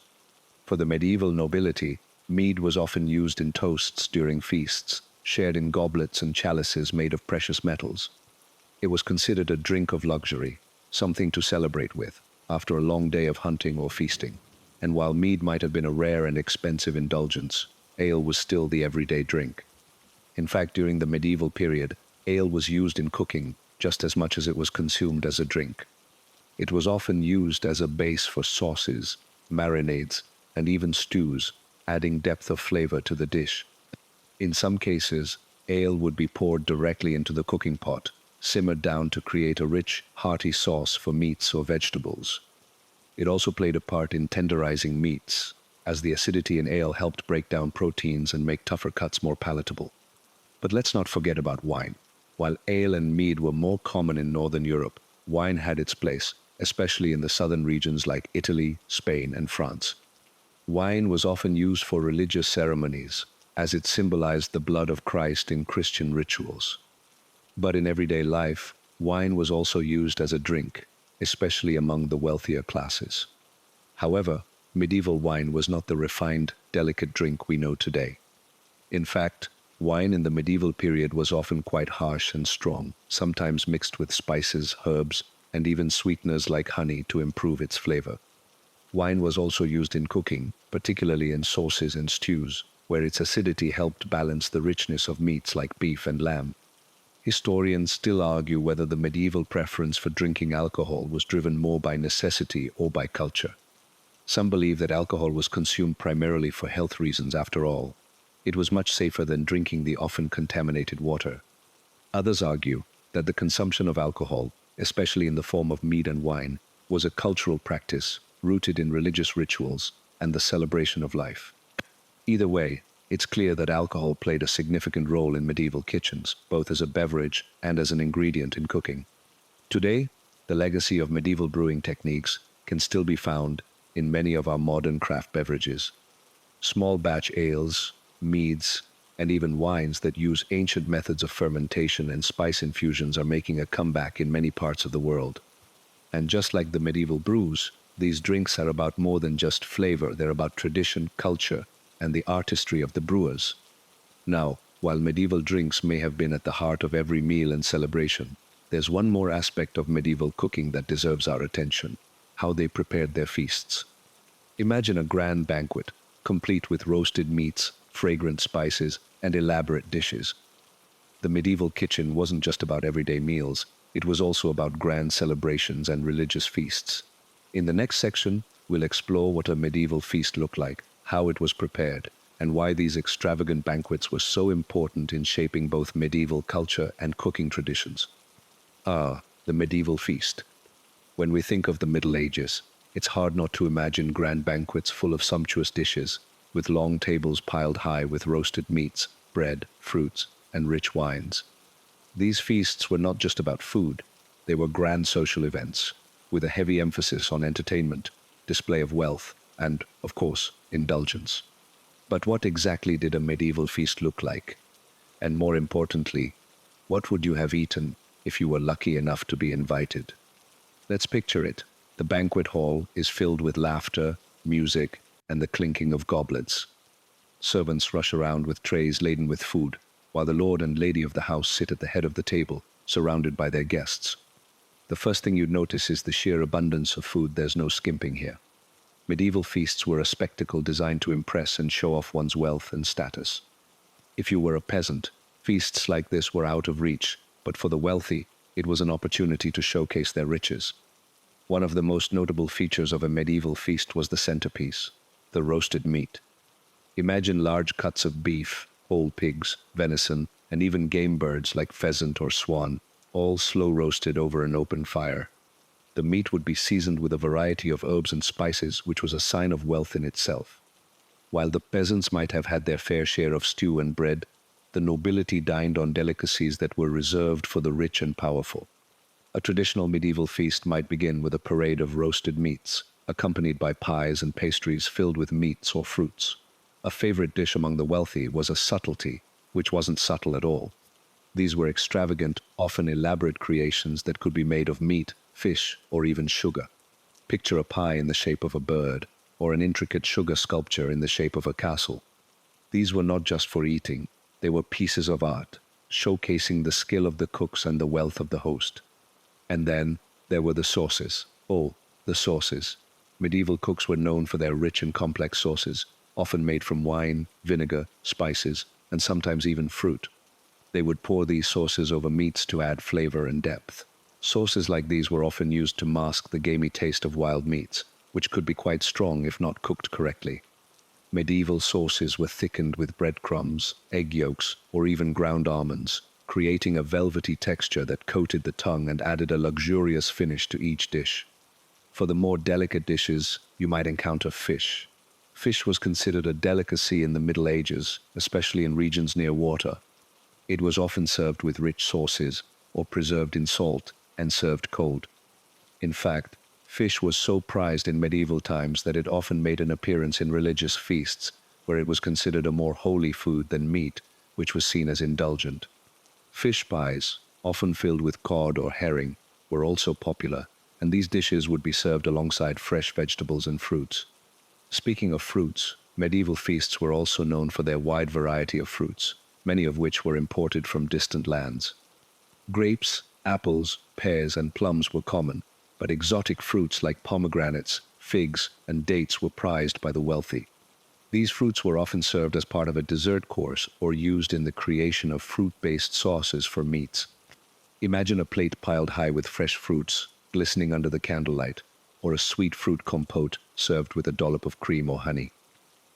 For the medieval nobility, mead was often used in toasts during feasts, shared in goblets and chalices made of precious metals. It was considered a drink of luxury, something to celebrate with, after a long day of hunting or feasting. And while mead might have been a rare and expensive indulgence, ale was still the everyday drink. In fact, during the medieval period, ale was used in cooking just as much as it was consumed as a drink. It was often used as a base for sauces, marinades, and even stews, adding depth of flavor to the dish. In some cases, ale would be poured directly into the cooking pot, simmered down to create a rich, hearty sauce for meats or vegetables. It also played a part in tenderizing meats, as the acidity in ale helped break down proteins and make tougher cuts more palatable. But let's not forget about wine. While ale and mead were more common in Northern Europe, wine had its place, especially in the southern regions like Italy, Spain, and France. Wine was often used for religious ceremonies, as it symbolized the blood of Christ in Christian rituals. But in everyday life, wine was also used as a drink, especially among the wealthier classes. However, medieval wine was not the refined, delicate drink we know today. In fact, wine in the medieval period was often quite harsh and strong, sometimes mixed with spices, herbs, and even sweeteners like honey to improve its flavor. Wine was also used in cooking, particularly in sauces and stews, where its acidity helped balance the richness of meats like beef and lamb. Historians still argue whether the medieval preference for drinking alcohol was driven more by necessity or by culture. Some believe that alcohol was consumed primarily for health reasons after all. It was much safer than drinking the often contaminated water. Others argue that the consumption of alcohol, especially in the form of mead and wine, was a cultural practice rooted in religious rituals and the celebration of life. Either way, it's clear that alcohol played a significant role in medieval kitchens, both as a beverage and as an ingredient in cooking. Today, the legacy of medieval brewing techniques can still be found in many of our modern craft beverages. Small batch ales, meads, and even wines that use ancient methods of fermentation and spice infusions are making a comeback in many parts of the world. And just like the medieval brews, these drinks are about more than just flavor. They're about tradition, culture, and the artistry of the brewers. Now, while medieval drinks may have been at the heart of every meal and celebration, there's one more aspect of medieval cooking that deserves our attention: how they prepared their feasts. Imagine a grand banquet, complete with roasted meats, fragrant spices, and elaborate dishes. The medieval kitchen wasn't just about everyday meals, it was also about grand celebrations and religious feasts. In the next section, we'll explore what a medieval feast looked like, how it was prepared, and why these extravagant banquets were so important in shaping both medieval culture and cooking traditions. The medieval feast. When we think of the Middle Ages, it's hard not to imagine grand banquets full of sumptuous dishes, with long tables piled high with roasted meats, bread, fruits, and rich wines. These feasts were not just about food, they were grand social events, with a heavy emphasis on entertainment, display of wealth, and, of course, indulgence. But what exactly did a medieval feast look like? And more importantly, what would you have eaten if you were lucky enough to be invited? Let's picture it. The banquet hall is filled with laughter, music, and the clinking of goblets. Servants rush around with trays laden with food, while the lord and lady of the house sit at the head of the table, surrounded by their guests. The first thing you'd notice is the sheer abundance of food. There's no skimping here. Medieval feasts were a spectacle designed to impress and show off one's wealth and status. If you were a peasant, feasts like this were out of reach, but for the wealthy, it was an opportunity to showcase their riches. One of the most notable features of a medieval feast was the centerpiece, the roasted meat. Imagine large cuts of beef, whole pigs, venison, and even game birds like pheasant or swan, all slow roasted over an open fire. The meat would be seasoned with a variety of herbs and spices, which was a sign of wealth in itself. While the peasants might have had their fair share of stew and bread, the nobility dined on delicacies that were reserved for the rich and powerful. A traditional medieval feast might begin with a parade of roasted meats, accompanied by pies and pastries filled with meats or fruits. A favorite dish among the wealthy was a subtlety, which wasn't subtle at all. These were extravagant, often elaborate creations that could be made of meat, fish, or even sugar. Picture a pie in the shape of a bird, or an intricate sugar sculpture in the shape of a castle. These were not just for eating, they were pieces of art, showcasing the skill of the cooks and the wealth of the host. And then there were the sauces. Oh, the sauces. Medieval cooks were known for their rich and complex sauces, often made from wine, vinegar, spices, and sometimes even fruit. They would pour these sauces over meats to add flavor and depth. Sauces like these were often used to mask the gamey taste of wild meats, which could be quite strong if not cooked correctly. Medieval sauces were thickened with breadcrumbs, egg yolks, or even ground almonds, creating a velvety texture that coated the tongue and added a luxurious finish to each dish. For the more delicate dishes, you might encounter fish. Fish was considered a delicacy in the Middle Ages, especially in regions near water. It was often served with rich sauces, or preserved in salt and served cold. In fact, fish was so prized in medieval times that it often made an appearance in religious feasts, where it was considered a more holy food than meat, which was seen as indulgent. Fish pies, often filled with cod or herring, were also popular, and these dishes would be served alongside fresh vegetables and fruits. Speaking of fruits, medieval feasts were also known for their wide variety of fruits, many of which were imported from distant lands. Grapes, apples, pears, and plums were common, but exotic fruits like pomegranates, figs, and dates were prized by the wealthy. These fruits were often served as part of a dessert course or used in the creation of fruit-based sauces for meats. Imagine a plate piled high with fresh fruits, glistening under the candlelight, or a sweet fruit compote served with a dollop of cream or honey.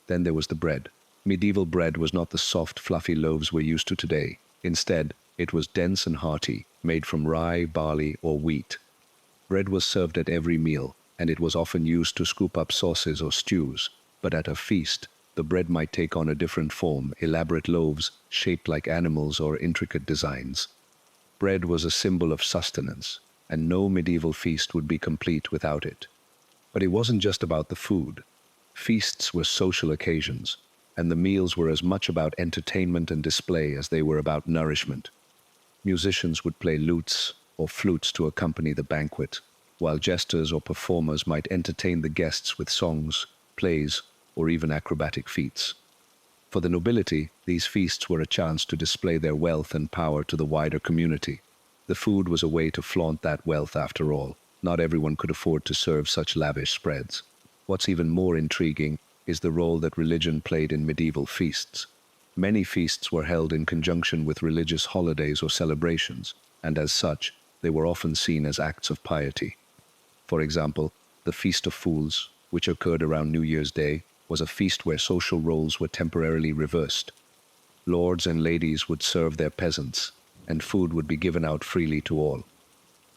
Then there was the bread. Medieval bread was not the soft, fluffy loaves we're used to today. Instead, it was dense and hearty, made from rye, barley, or wheat. Bread was served at every meal, and it was often used to scoop up sauces or stews. But at a feast, the bread might take on a different form, elaborate loaves shaped like animals or intricate designs. Bread was a symbol of sustenance, and no medieval feast would be complete without it. But it wasn't just about the food. Feasts were social occasions, and the meals were as much about entertainment and display as they were about nourishment. Musicians would play lutes or flutes to accompany the banquet, while jesters or performers might entertain the guests with songs, plays, or even acrobatic feats. For the nobility, these feasts were a chance to display their wealth and power to the wider community. The food was a way to flaunt that wealth after all. Not everyone could afford to serve such lavish spreads. What's even more intriguing is the role that religion played in medieval feasts. Many feasts were held in conjunction with religious holidays or celebrations, and as such, they were often seen as acts of piety. For example, the Feast of Fools, which occurred around New Year's Day, was a feast where social roles were temporarily reversed. Lords and ladies would serve their peasants, and food would be given out freely to all.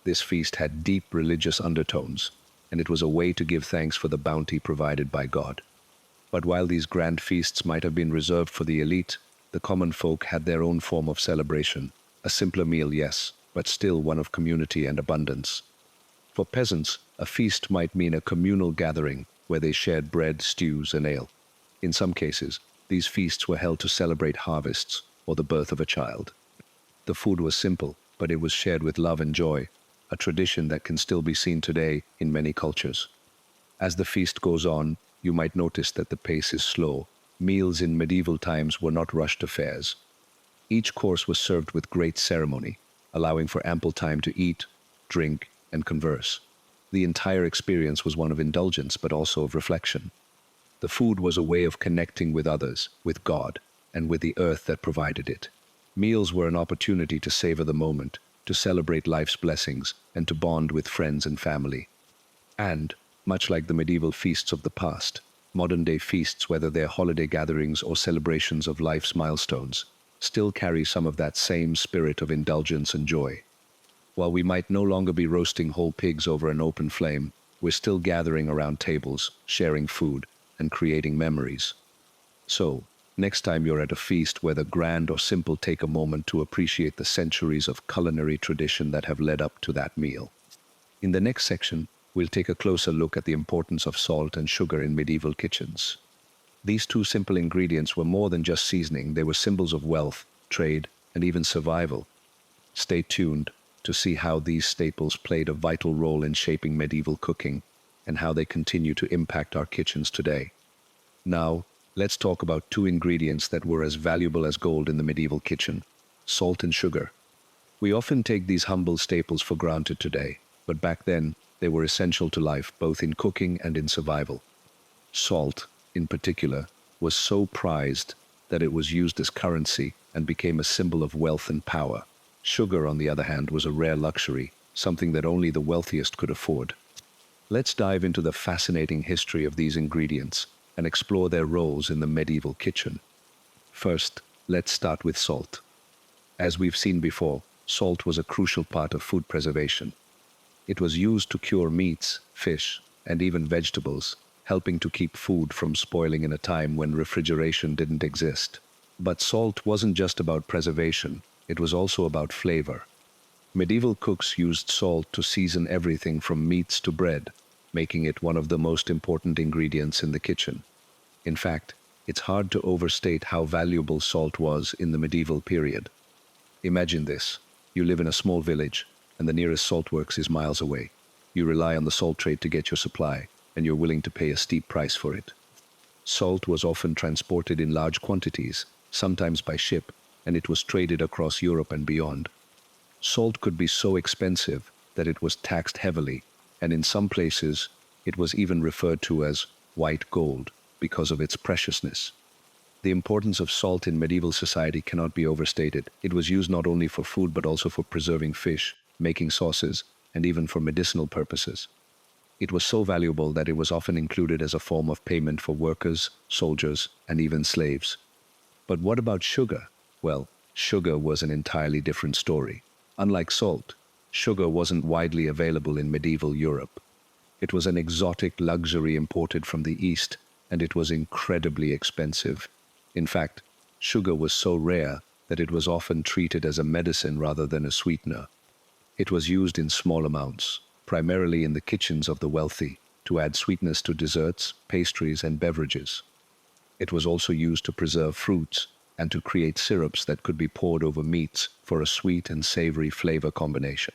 This feast had deep religious undertones, and it was a way to give thanks for the bounty provided by God. But while these grand feasts might have been reserved for the elite, the common folk had their own form of celebration. A simpler meal, yes, but still one of community and abundance. For peasants, a feast might mean a communal gathering where they shared bread, stews, and ale. In some cases, these feasts were held to celebrate harvests or the birth of a child. The food was simple, but it was shared with love and joy, a tradition that can still be seen today in many cultures. As the feast goes on, you might notice that the pace is slow. Meals in medieval times were not rushed affairs. Each course was served with great ceremony, allowing for ample time to eat, drink, and converse. The entire experience was one of indulgence, but also of reflection. The food was a way of connecting with others, with God, and with the earth that provided it. Meals were an opportunity to savor the moment, to celebrate life's blessings, and to bond with friends and family. And, much like the medieval feasts of the past, modern-day feasts, whether they're holiday gatherings or celebrations of life's milestones, still carry some of that same spirit of indulgence and joy. While we might no longer be roasting whole pigs over an open flame, we're still gathering around tables, sharing food, and creating memories. So, next time you're at a feast, whether grand or simple, take a moment to appreciate the centuries of culinary tradition that have led up to that meal. In the next section, we'll take a closer look at the importance of salt and sugar in medieval kitchens. These two simple ingredients were more than just seasoning, they were symbols of wealth, trade, and even survival. Stay tuned to see how these staples played a vital role in shaping medieval cooking and how they continue to impact our kitchens today. Now, let's talk about two ingredients that were as valuable as gold in the medieval kitchen: salt and sugar. We often take these humble staples for granted today, but back then, they were essential to life, both in cooking and in survival. Salt, in particular, was so prized that it was used as currency and became a symbol of wealth and power. Sugar, on the other hand, was a rare luxury, something that only the wealthiest could afford. Let's dive into the fascinating history of these ingredients and explore their roles in the medieval kitchen. First, let's start with salt. As we've seen before, salt was a crucial part of food preservation. It was used to cure meats, fish, and even vegetables, helping to keep food from spoiling in a time when refrigeration didn't exist. But salt wasn't just about preservation, it was also about flavor. Medieval cooks used salt to season everything from meats to bread, making it one of the most important ingredients in the kitchen. In fact, it's hard to overstate how valuable salt was in the medieval period. Imagine this: you live in a small village, and the nearest saltworks is miles away. You rely on the salt trade to get your supply, and you're willing to pay a steep price for it. Salt was often transported in large quantities, sometimes by ship, and it was traded across Europe and beyond. Salt could be so expensive that it was taxed heavily, and in some places it was even referred to as white gold because of its preciousness. The importance of salt in medieval society cannot be overstated. It was used not only for food but also for preserving fish, making sauces, and even for medicinal purposes. It was so valuable that it was often included as a form of payment for workers, soldiers, and even slaves. But what about sugar? Well, sugar was an entirely different story. Unlike salt, sugar wasn't widely available in medieval Europe. It was an exotic luxury imported from the East, and it was incredibly expensive. In fact, sugar was so rare that it was often treated as a medicine rather than a sweetener. It was used in small amounts, primarily in the kitchens of the wealthy, to add sweetness to desserts, pastries, and beverages. It was also used to preserve fruits and to create syrups that could be poured over meats for a sweet and savory flavor combination.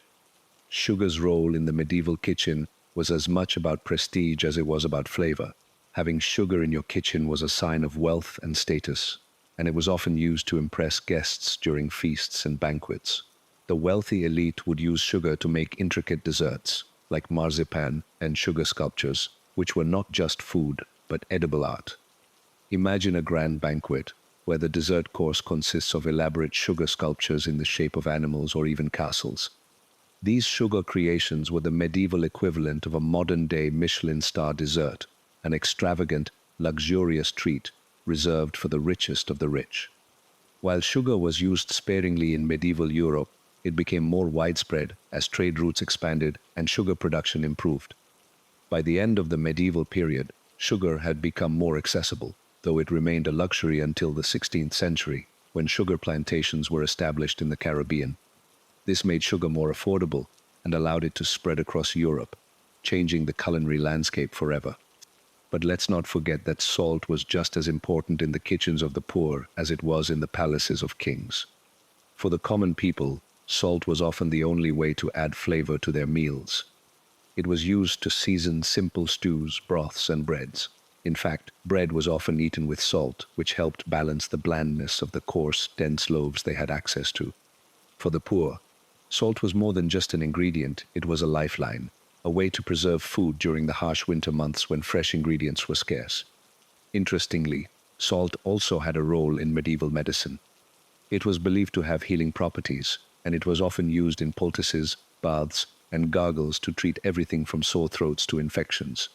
Sugar's role in the medieval kitchen was as much about prestige as it was about flavor. Having sugar in your kitchen was a sign of wealth and status, and it was often used to impress guests during feasts and banquets. The wealthy elite would use sugar to make intricate desserts, like marzipan and sugar sculptures, which were not just food, but edible art. Imagine a grand banquet where the dessert course consists of elaborate sugar sculptures in the shape of animals or even castles. These sugar creations were the medieval equivalent of a modern-day Michelin star dessert, an extravagant, luxurious treat reserved for the richest of the rich. While sugar was used sparingly in medieval Europe, it became more widespread as trade routes expanded and sugar production improved. By the end of the medieval period, sugar had become more accessible, though it remained a luxury until the 16th century, when sugar plantations were established in the Caribbean. This made sugar more affordable and allowed it to spread across Europe, changing the culinary landscape forever. But let's not forget that salt was just as important in the kitchens of the poor as it was in the palaces of kings. For the common people, salt was often the only way to add flavor to their meals. It was used to season simple stews, broths, and breads. In fact, bread was often eaten with salt, which helped balance the blandness of the coarse, dense loaves they had access to. For the poor, salt was more than just an ingredient, it was a lifeline, a way to preserve food during the harsh winter months when fresh ingredients were scarce. Interestingly, salt also had a role in medieval medicine. It was believed to have healing properties, and it was often used in poultices, baths, and gargles to treat everything from sore throats to infections.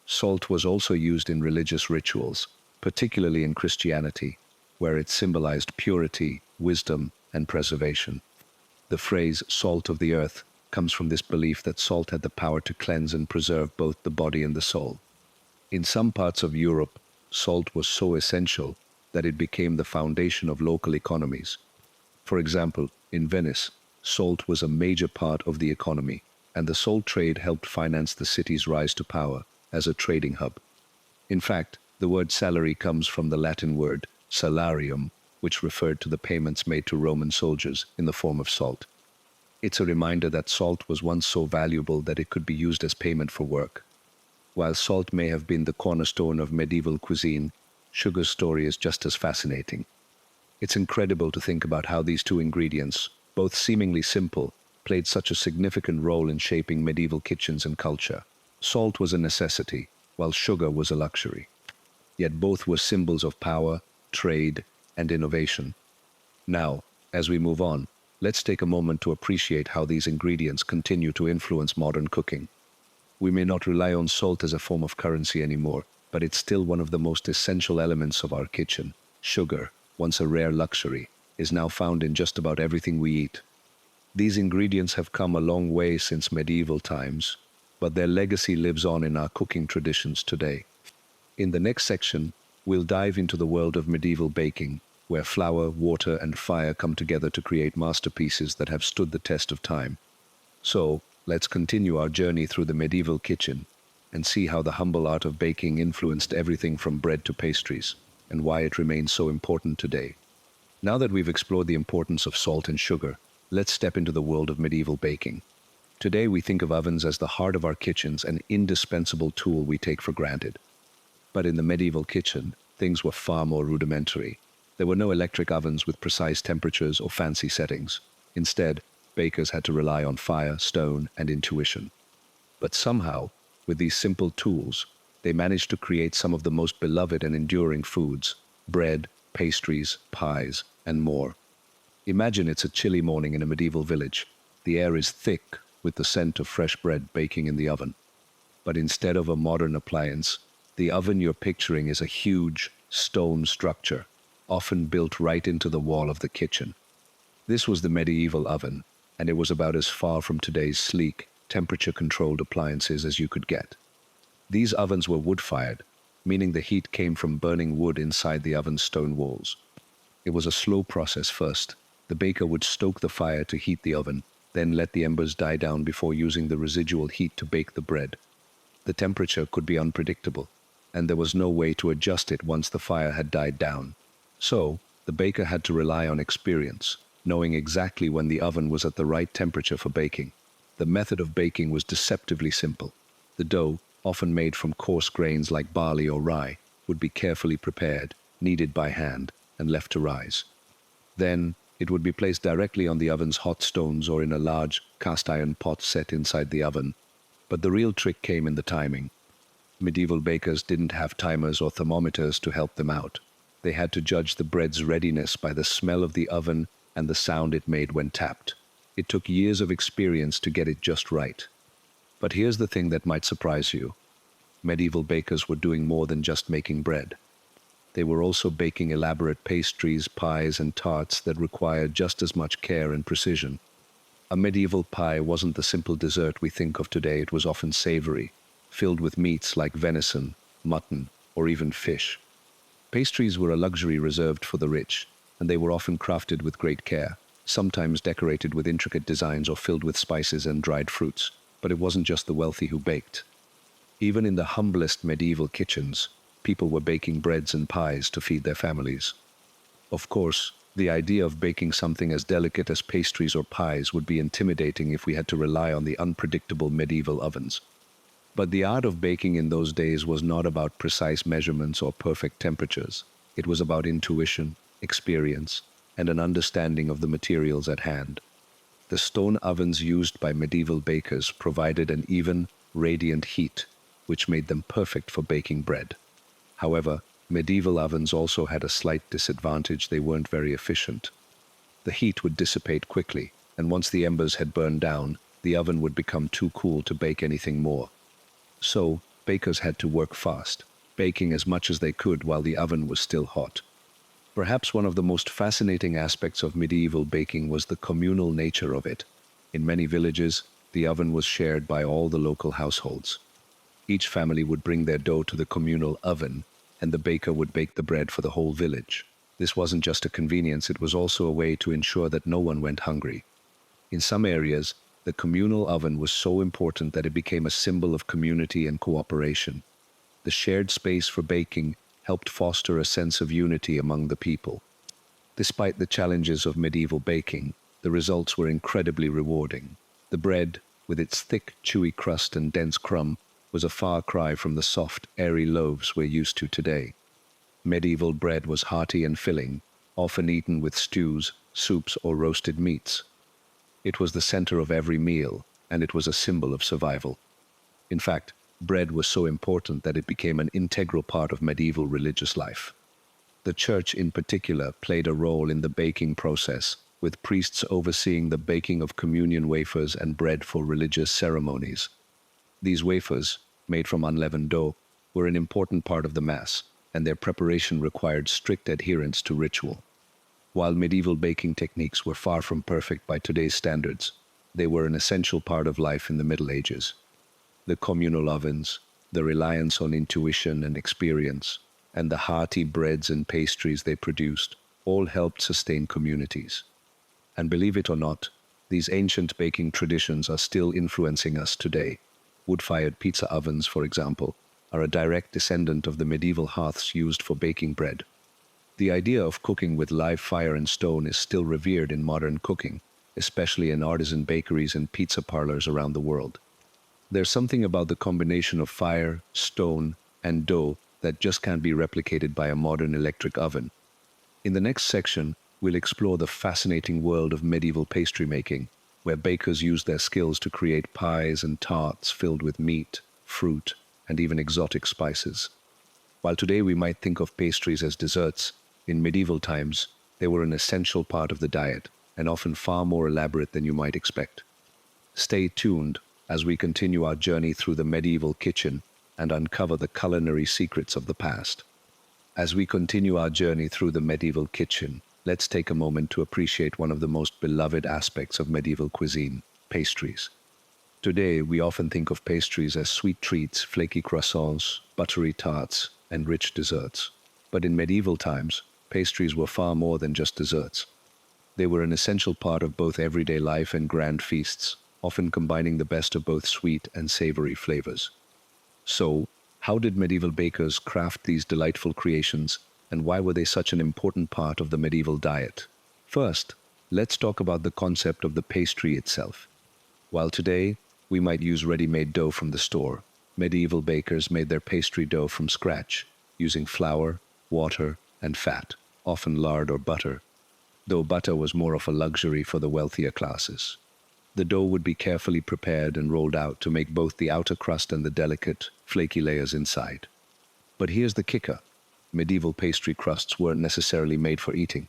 Salt was also used in religious rituals, particularly in Christianity, where it symbolized purity, wisdom, and preservation. The phrase salt of the earth comes from this belief that salt had the power to cleanse and preserve both the body and the soul. In some parts of Europe, salt was so essential that it became the foundation of local economies. For example, in Venice, salt was a major part of the economy, and the salt trade helped finance the city's rise to power as a trading hub. In fact, the word salary comes from the Latin word salarium, which referred to the payments made to Roman soldiers in the form of salt. It's a reminder that salt was once so valuable that it could be used as payment for work. While salt may have been the cornerstone of medieval cuisine, sugar's story is just as fascinating. It's incredible to think about how these two ingredients, both seemingly simple, played such a significant role in shaping medieval kitchens and culture. Salt was a necessity, while sugar was a luxury. Yet both were symbols of power, trade, and innovation. Now, as we move on, let's take a moment to appreciate how these ingredients continue to influence modern cooking. We may not rely on salt as a form of currency anymore, but it's still one of the most essential elements of our kitchen. Sugar, once a rare luxury, is now found in just about everything we eat. These ingredients have come a long way since medieval times, but their legacy lives on in our cooking traditions today. In the next section, we'll dive into the world of medieval baking, where flour, water, and fire come together to create masterpieces that have stood the test of time. So, let's continue our journey through the medieval kitchen and see how the humble art of baking influenced everything from bread to pastries, and why it remains so important today. Now that we've explored the importance of salt and sugar, let's step into the world of medieval baking. Today we think of ovens as the heart of our kitchens, an indispensable tool we take for granted. But in the medieval kitchen, things were far more rudimentary. There were no electric ovens with precise temperatures or fancy settings. Instead, bakers had to rely on fire, stone, and intuition. But somehow, with these simple tools, they managed to create some of the most beloved and enduring foods: bread, pastries, pies, and more. Imagine it's a chilly morning in a medieval village. The air is thick with the scent of fresh bread baking in the oven. But instead of a modern appliance, the oven you're picturing is a huge stone structure, often built right into the wall of the kitchen. This was the medieval oven, and it was about as far from today's sleek, temperature-controlled appliances as you could get. These ovens were wood-fired, meaning the heat came from burning wood inside the oven's stone walls. It was a slow process first. The baker would stoke the fire to heat the oven, then let the embers die down before using the residual heat to bake the bread. The temperature could be unpredictable, and there was no way to adjust it once the fire had died down. So, the baker had to rely on experience, knowing exactly when the oven was at the right temperature for baking. The method of baking was deceptively simple. The dough, often made from coarse grains like barley or rye, would be carefully prepared, kneaded by hand, and left to rise. Then, it would be placed directly on the oven's hot stones or in a large cast-iron pot set inside the oven. But the real trick came in the timing. Medieval bakers didn't have timers or thermometers to help them out. They had to judge the bread's readiness by the smell of the oven and the sound it made when tapped. It took years of experience to get it just right. But here's the thing that might surprise you. Medieval bakers were doing more than just making bread. They were also baking elaborate pastries, pies, and tarts that required just as much care and precision. A medieval pie wasn't the simple dessert we think of today. It was often savory, filled with meats like venison, mutton, or even fish. Pastries were a luxury reserved for the rich, and they were often crafted with great care, sometimes decorated with intricate designs or filled with spices and dried fruits. But it wasn't just the wealthy who baked. Even in the humblest medieval kitchens, people were baking breads and pies to feed their families. Of course, the idea of baking something as delicate as pastries or pies would be intimidating if we had to rely on the unpredictable medieval ovens. But the art of baking in those days was not about precise measurements or perfect temperatures. It was about intuition, experience, and an understanding of the materials at hand. The stone ovens used by medieval bakers provided an even, radiant heat, which made them perfect for baking bread. However, medieval ovens also had a slight disadvantage: they weren't very efficient. The heat would dissipate quickly, and once the embers had burned down, the oven would become too cool to bake anything more. So, bakers had to work fast, baking as much as they could while the oven was still hot. Perhaps one of the most fascinating aspects of medieval baking was the communal nature of it. In many villages, the oven was shared by all the local households. Each family would bring their dough to the communal oven, and the baker would bake the bread for the whole village. This wasn't just a convenience, it was also a way to ensure that no one went hungry. In some areas, the communal oven was so important that it became a symbol of community and cooperation. The shared space for baking helped foster a sense of unity among the people. Despite the challenges of medieval baking, the results were incredibly rewarding. The bread, with its thick, chewy crust and dense crumb, was a far cry from the soft, airy loaves we're used to today. Medieval bread was hearty and filling, often eaten with stews, soups, or roasted meats. It was the center of every meal, and it was a symbol of survival. In fact, bread was so important that it became an integral part of medieval religious life. The church in particular played a role in the baking process, with priests overseeing the baking of communion wafers and bread for religious ceremonies. These wafers, made from unleavened dough, were an important part of the Mass, and their preparation required strict adherence to ritual. While medieval baking techniques were far from perfect by today's standards, they were an essential part of life in the Middle Ages. The communal ovens, the reliance on intuition and experience, and the hearty breads and pastries they produced all helped sustain communities. And believe it or not, these ancient baking traditions are still influencing us today. Wood-fired pizza ovens, for example, are a direct descendant of the medieval hearths used for baking bread. The idea of cooking with live fire and stone is still revered in modern cooking, especially in artisan bakeries and pizza parlors around the world. There's something about the combination of fire, stone, and dough that just can't be replicated by a modern electric oven. In the next section, we'll explore the fascinating world of medieval pastry making, where bakers used their skills to create pies and tarts filled with meat, fruit, and even exotic spices. While today we might think of pastries as desserts, in medieval times, they were an essential part of the diet, and often far more elaborate than you might expect. Stay tuned as we continue our journey through the medieval kitchen and uncover the culinary secrets of the past. As we continue our journey through the medieval kitchen, let's take a moment to appreciate one of the most beloved aspects of medieval cuisine, pastries. Today, we often think of pastries as sweet treats, flaky croissants, buttery tarts, and rich desserts. But in medieval times, pastries were far more than just desserts. They were an essential part of both everyday life and grand feasts, often combining the best of both sweet and savory flavors. So, how did medieval bakers craft these delightful creations, and why were they such an important part of the medieval diet? First, let's talk about the concept of the pastry itself. While today, we might use ready-made dough from the store, medieval bakers made their pastry dough from scratch, using flour, water, and fat, often lard or butter, though butter was more of a luxury for the wealthier classes. The dough would be carefully prepared and rolled out to make both the outer crust and the delicate, flaky layers inside. But here's the kicker. Medieval pastry crusts weren't necessarily made for eating.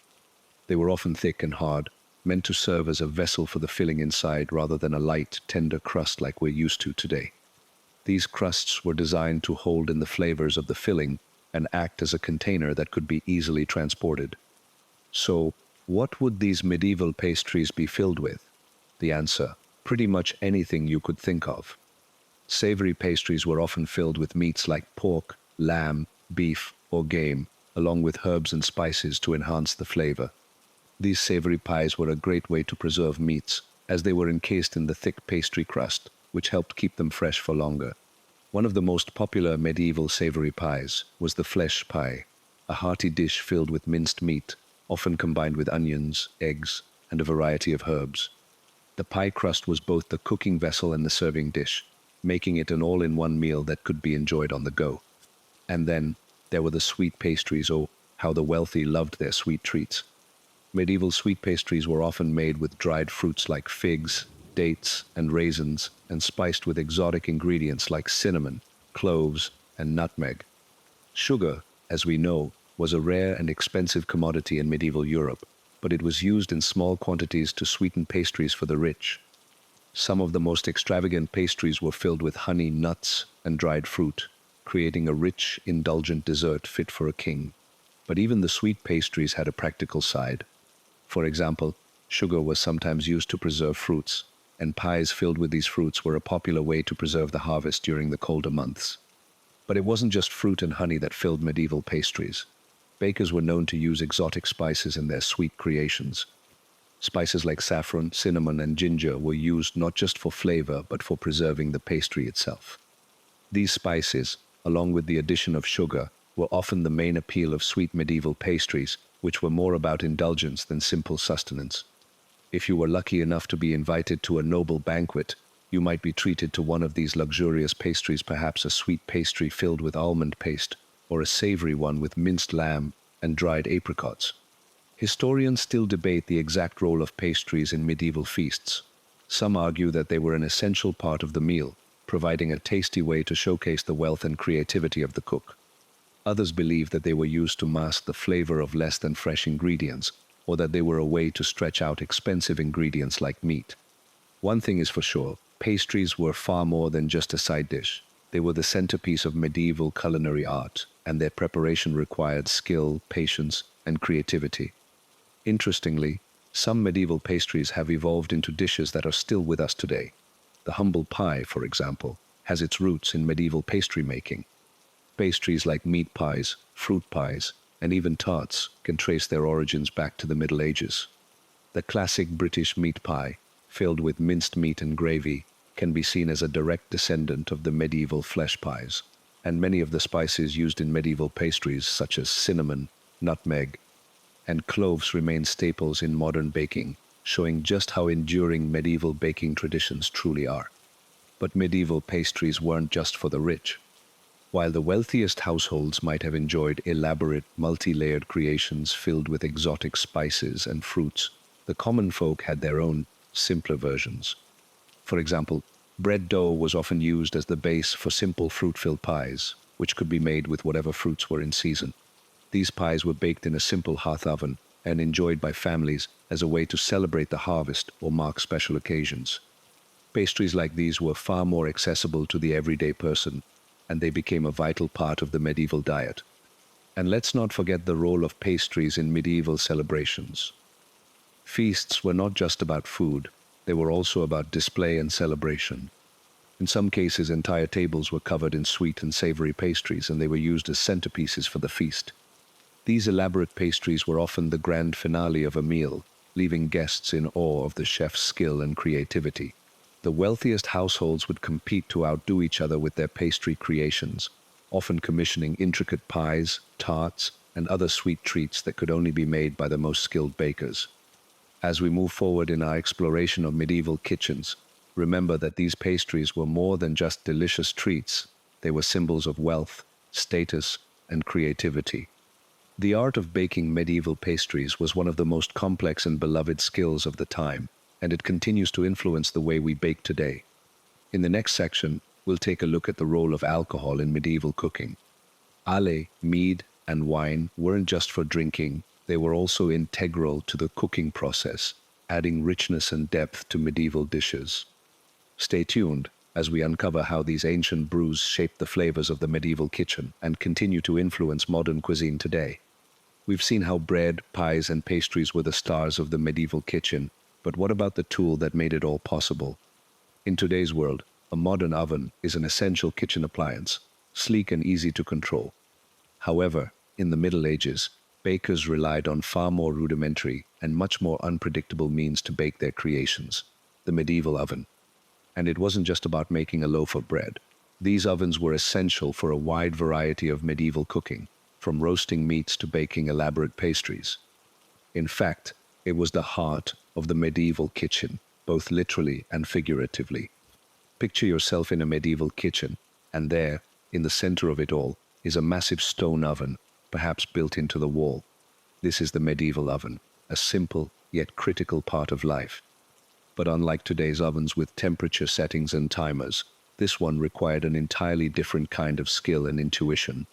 They were often thick and hard, meant to serve as a vessel for the filling inside rather than a light, tender crust like we're used to today. These crusts were designed to hold in the flavors of the filling and act as a container that could be easily transported. So, what would these medieval pastries be filled with? The answer, pretty much anything you could think of. Savory pastries were often filled with meats like pork, lamb, beef, or game, along with herbs and spices to enhance the flavor. These savory pies were a great way to preserve meats, as they were encased in the thick pastry crust, which helped keep them fresh for longer. One of the most popular medieval savory pies was the flesh pie, a hearty dish filled with minced meat, often combined with onions, eggs, and a variety of herbs. The pie crust was both the cooking vessel and the serving dish, making it an all-in-one meal that could be enjoyed on the go. And then, there were the sweet pastries. Oh, how the wealthy loved their sweet treats. Medieval sweet pastries were often made with dried fruits like figs, dates, and raisins, and spiced with exotic ingredients like cinnamon, cloves, and nutmeg. Sugar, as we know, was a rare and expensive commodity in medieval Europe, but it was used in small quantities to sweeten pastries for the rich. Some of the most extravagant pastries were filled with honey, nuts, and dried fruit, creating a rich, indulgent dessert fit for a king. But even the sweet pastries had a practical side. For example, sugar was sometimes used to preserve fruits, and pies filled with these fruits were a popular way to preserve the harvest during the colder months. But it wasn't just fruit and honey that filled medieval pastries. Bakers were known to use exotic spices in their sweet creations. Spices like saffron, cinnamon, and ginger were used not just for flavor but for preserving the pastry itself. These spices, along with the addition of sugar, were often the main appeal of sweet medieval pastries, which were more about indulgence than simple sustenance. If you were lucky enough to be invited to a noble banquet, you might be treated to one of these luxurious pastries, perhaps a sweet pastry filled with almond paste, or a savory one with minced lamb and dried apricots. Historians still debate the exact role of pastries in medieval feasts. Some argue that they were an essential part of the meal, providing a tasty way to showcase the wealth and creativity of the cook. Others believe that they were used to mask the flavor of less than fresh ingredients, or that they were a way to stretch out expensive ingredients like meat. One thing is for sure, pastries were far more than just a side dish. They were the centerpiece of medieval culinary art, and their preparation required skill, patience, and creativity. Interestingly, some medieval pastries have evolved into dishes that are still with us today. The humble pie, for example, has its roots in medieval pastry making. Pastries like meat pies, fruit pies, and even tarts can trace their origins back to the Middle Ages. The classic British meat pie, filled with minced meat and gravy, can be seen as a direct descendant of the medieval flesh pies, and many of the spices used in medieval pastries, such as cinnamon, nutmeg, and cloves, remain staples in modern baking, showing just how enduring medieval baking traditions truly are. But medieval pastries weren't just for the rich. While the wealthiest households might have enjoyed elaborate, multi-layered creations filled with exotic spices and fruits, the common folk had their own, simpler versions. For example, bread dough was often used as the base for simple fruit-filled pies, which could be made with whatever fruits were in season. These pies were baked in a simple hearth oven and enjoyed by families as a way to celebrate the harvest or mark special occasions. Pastries like these were far more accessible to the everyday person, and they became a vital part of the medieval diet. And let's not forget the role of pastries in medieval celebrations. Feasts were not just about food, they were also about display and celebration. In some cases, entire tables were covered in sweet and savory pastries, and they were used as centerpieces for the feast. These elaborate pastries were often the grand finale of a meal, leaving guests in awe of the chef's skill and creativity. The wealthiest households would compete to outdo each other with their pastry creations, often commissioning intricate pies, tarts, and other sweet treats that could only be made by the most skilled bakers. As we move forward in our exploration of medieval kitchens, remember that these pastries were more than just delicious treats. They were symbols of wealth, status, and creativity. The art of baking medieval pastries was one of the most complex and beloved skills of the time, and it continues to influence the way we bake today. In the next section, we'll take a look at the role of alcohol in medieval cooking. Ale, mead, and wine weren't just for drinking, they were also integral to the cooking process, adding richness and depth to medieval dishes. Stay tuned as we uncover how these ancient brews shaped the flavors of the medieval kitchen and continue to influence modern cuisine today. We've seen how bread, pies, and pastries were the stars of the medieval kitchen, but what about the tool that made it all possible? In today's world, a modern oven is an essential kitchen appliance, sleek and easy to control. However, in the Middle Ages, bakers relied on far more rudimentary and much more unpredictable means to bake their creations, the medieval oven. And it wasn't just about making a loaf of bread. These ovens were essential for a wide variety of medieval cooking, from roasting meats to baking elaborate pastries. In fact, it was the heart of the medieval kitchen, both literally and figuratively. Picture yourself in a medieval kitchen, and there, in the center of it all, is a massive stone oven, perhaps built into the wall. This is the medieval oven, a simple yet critical part of life. But unlike today's ovens with temperature settings and timers, this one required an entirely different kind of skill and intuition.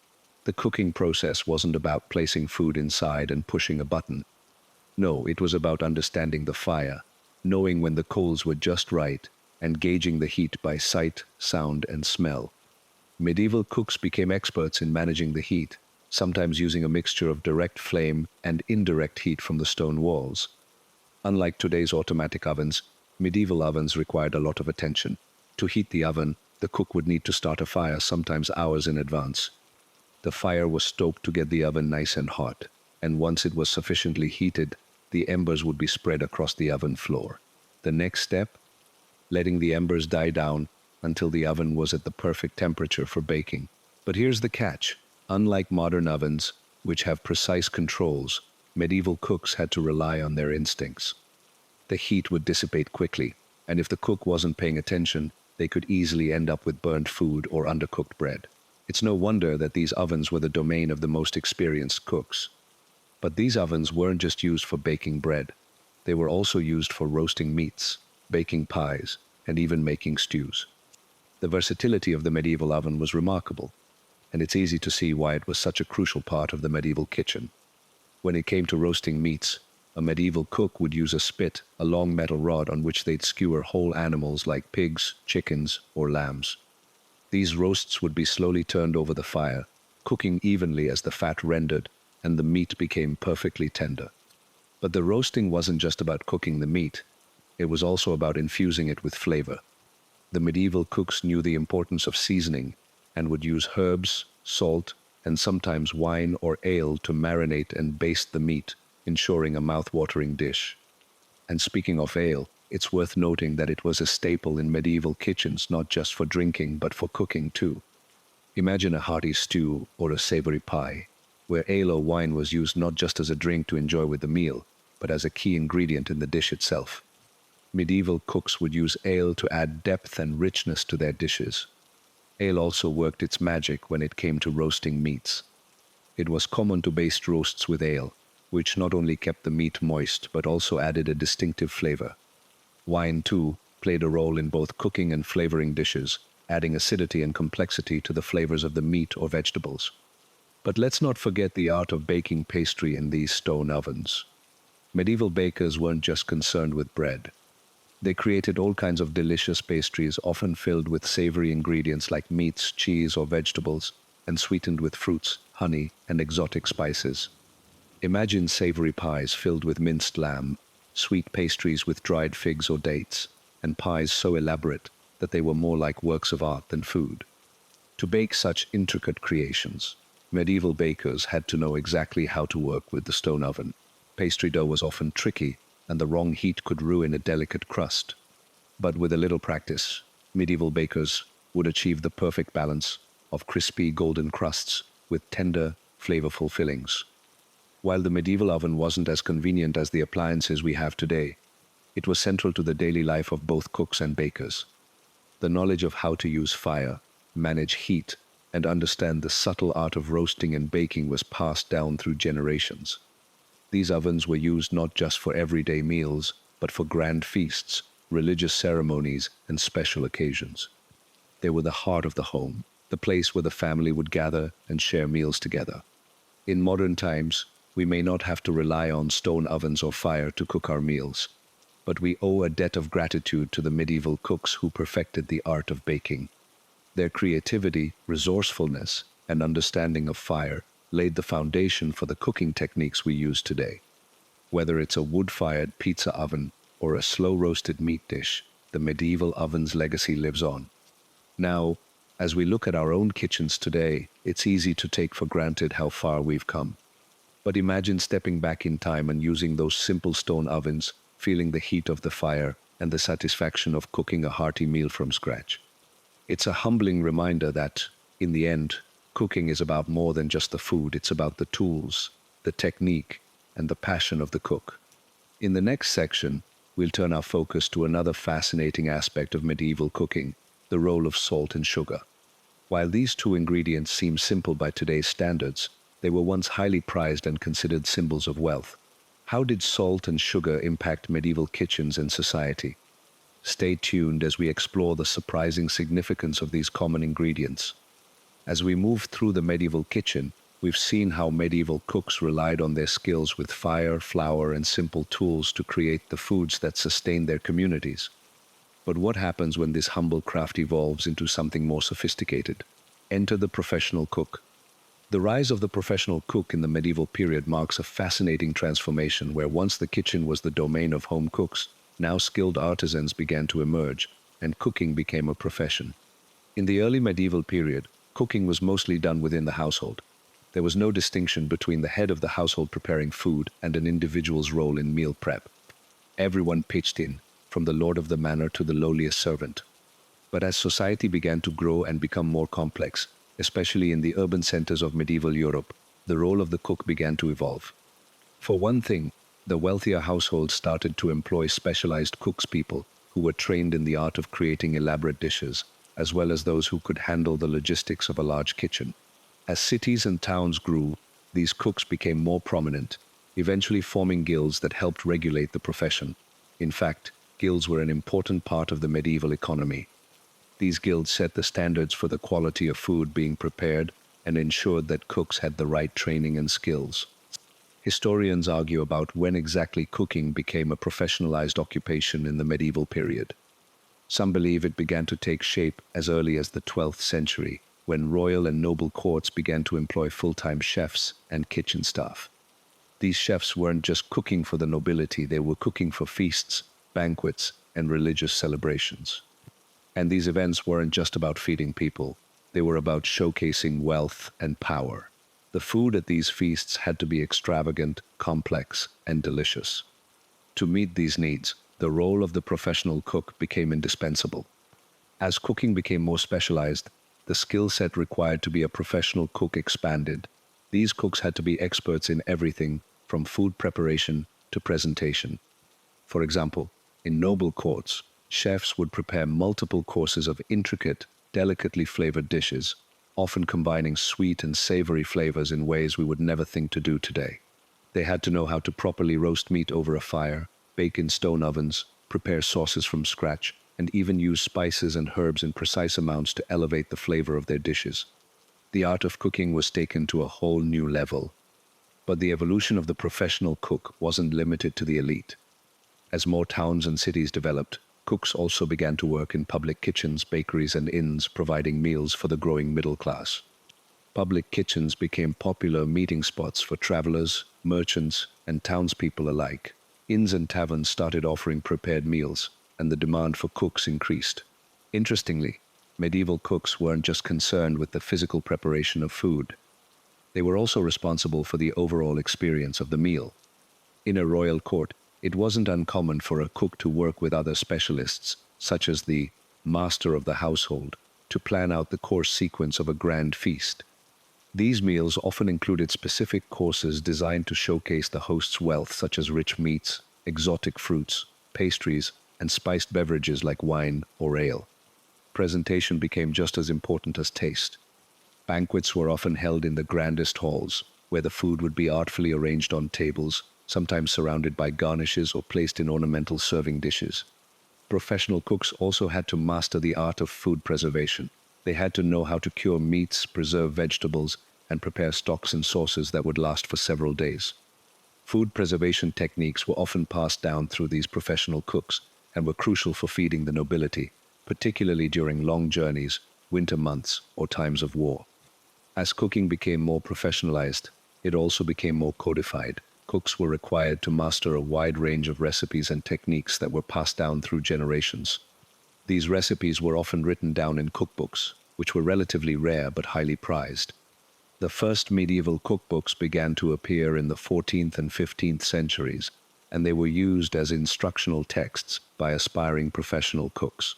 The cooking process wasn't about placing food inside and pushing a button. No, it was about understanding the fire, knowing when the coals were just right, and gauging the heat by sight, sound, and smell. Medieval cooks became experts in managing the heat. sometimes using a mixture of direct flame and indirect heat from the stone walls. Unlike today's automatic ovens, medieval ovens required a lot of attention. To heat the oven, the cook would need to start a fire sometimes hours in advance. The fire was stoked to get the oven nice and hot, and once it was sufficiently heated, the embers would be spread across the oven floor. The next step, letting the embers die down until the oven was at the perfect temperature for baking. But here's the catch. Unlike modern ovens, which have precise controls, medieval cooks had to rely on their instincts. The heat would dissipate quickly, and if the cook wasn't paying attention, they could easily end up with burnt food or undercooked bread. It's no wonder that these ovens were the domain of the most experienced cooks. But these ovens weren't just used for baking bread. They were also used for roasting meats, baking pies, and even making stews. The versatility of the medieval oven was remarkable, and it's easy to see why it was such a crucial part of the medieval kitchen. When it came to roasting meats, a medieval cook would use a spit, a long metal rod on which they'd skewer whole animals like pigs, chickens, or lambs. These roasts would be slowly turned over the fire, cooking evenly as the fat rendered and the meat became perfectly tender. But the roasting wasn't just about cooking the meat, it was also about infusing it with flavor. The medieval cooks knew the importance of seasoning and would use herbs, salt, and sometimes wine or ale to marinate and baste the meat, ensuring a mouth-watering dish. And speaking of ale, it's worth noting that it was a staple in medieval kitchens, not just for drinking, but for cooking too. Imagine a hearty stew or a savory pie, where ale or wine was used not just as a drink to enjoy with the meal, but as a key ingredient in the dish itself. Medieval cooks would use ale to add depth and richness to their dishes. Ale also worked its magic when it came to roasting meats. It was common to baste roasts with ale, which not only kept the meat moist but also added a distinctive flavor. Wine, too, played a role in both cooking and flavoring dishes, adding acidity and complexity to the flavors of the meat or vegetables. But let's not forget the art of baking pastry in these stone ovens. Medieval bakers weren't just concerned with bread. They created all kinds of delicious pastries, often filled with savory ingredients like meats, cheese, or vegetables, and sweetened with fruits, honey, and exotic spices. Imagine savory pies filled with minced lamb, sweet pastries with dried figs or dates, and pies so elaborate that they were more like works of art than food. To bake such intricate creations, medieval bakers had to know exactly how to work with the stone oven. Pastry dough was often tricky, and the wrong heat could ruin a delicate crust. But with a little practice, medieval bakers would achieve the perfect balance of crispy golden crusts with tender, flavorful fillings. While the medieval oven wasn't as convenient as the appliances we have today, it was central to the daily life of both cooks and bakers. The knowledge of how to use fire, manage heat, and understand the subtle art of roasting and baking was passed down through generations. These ovens were used not just for everyday meals, but for grand feasts, religious ceremonies, and special occasions. They were the heart of the home, the place where the family would gather and share meals together. In modern times, we may not have to rely on stone ovens or fire to cook our meals, but we owe a debt of gratitude to the medieval cooks who perfected the art of baking. Their creativity, resourcefulness, and understanding of fire laid the foundation for the cooking techniques we use today. Whether it's a wood-fired pizza oven or a slow-roasted meat dish, the medieval oven's legacy lives on. Now, as we look at our own kitchens today, it's easy to take for granted how far we've come. But imagine stepping back in time and using those simple stone ovens, feeling the heat of the fire and the satisfaction of cooking a hearty meal from scratch. It's a humbling reminder that, in the end, cooking is about more than just the food. It's about the tools, the technique, and the passion of the cook. In the next section, we'll turn our focus to another fascinating aspect of medieval cooking, the role of salt and sugar. While these two ingredients seem simple by today's standards, they were once highly prized and considered symbols of wealth. How did salt and sugar impact medieval kitchens and society? Stay tuned as we explore the surprising significance of these common ingredients. As we move through the medieval kitchen, we've seen how medieval cooks relied on their skills with fire, flour, and simple tools to create the foods that sustained their communities. But what happens when this humble craft evolves into something more sophisticated? Enter the professional cook. The rise of the professional cook in the medieval period marks a fascinating transformation where once the kitchen was the domain of home cooks, now skilled artisans began to emerge, and cooking became a profession. In the early medieval period, cooking was mostly done within the household. There was no distinction between the head of the household preparing food and an individual's role in meal prep. Everyone pitched in, from the lord of the manor to the lowliest servant. But as society began to grow and become more complex, especially in the urban centers of medieval Europe, the role of the cook began to evolve. For one thing, the wealthier households started to employ specialized cookspeople who were trained in the art of creating elaborate dishes, as well as those who could handle the logistics of a large kitchen. As cities and towns grew, these cooks became more prominent, eventually forming guilds that helped regulate the profession. In fact, guilds were an important part of the medieval economy. These guilds set the standards for the quality of food being prepared and ensured that cooks had the right training and skills. Historians argue about when exactly cooking became a professionalized occupation in the medieval period. Some believe it began to take shape as early as the 12th century, when royal and noble courts began to employ full-time chefs and kitchen staff. These chefs weren't just cooking for the nobility, they were cooking for feasts, banquets, and religious celebrations. And these events weren't just about feeding people, they were about showcasing wealth and power. The food at these feasts had to be extravagant, complex, and delicious. To meet these needs, the role of the professional cook became indispensable. As cooking became more specialized, the skill set required to be a professional cook expanded. These cooks had to be experts in everything from food preparation to presentation. For example, in noble courts, chefs would prepare multiple courses of intricate, delicately flavored dishes, often combining sweet and savory flavors in ways we would never think to do today. They had to know how to properly roast meat over a fire, bake in stone ovens, prepare sauces from scratch, and even use spices and herbs in precise amounts to elevate the flavor of their dishes. The art of cooking was taken to a whole new level. But the evolution of the professional cook wasn't limited to the elite. As more towns and cities developed, cooks also began to work in public kitchens, bakeries, and inns, providing meals for the growing middle class. Public kitchens became popular meeting spots for travelers, merchants, and townspeople alike. Inns and taverns started offering prepared meals, and the demand for cooks increased. Interestingly, medieval cooks weren't just concerned with the physical preparation of food. They were also responsible for the overall experience of the meal. In a royal court, it wasn't uncommon for a cook to work with other specialists, such as the master of the household, to plan out the course sequence of a grand feast. These meals often included specific courses designed to showcase the host's wealth, such as rich meats, exotic fruits, pastries, and spiced beverages like wine or ale. Presentation became just as important as taste. Banquets were often held in the grandest halls, where the food would be artfully arranged on tables, sometimes surrounded by garnishes or placed in ornamental serving dishes. Professional cooks also had to master the art of food preservation. They had to know how to cure meats, preserve vegetables, and prepare stocks and sauces that would last for several days. Food preservation techniques were often passed down through these professional cooks and were crucial for feeding the nobility, particularly during long journeys, winter months, or times of war. As cooking became more professionalized, it also became more codified. Cooks were required to master a wide range of recipes and techniques that were passed down through generations. These recipes were often written down in cookbooks, which were relatively rare but highly prized. The first medieval cookbooks began to appear in the 14th and 15th centuries, and they were used as instructional texts by aspiring professional cooks.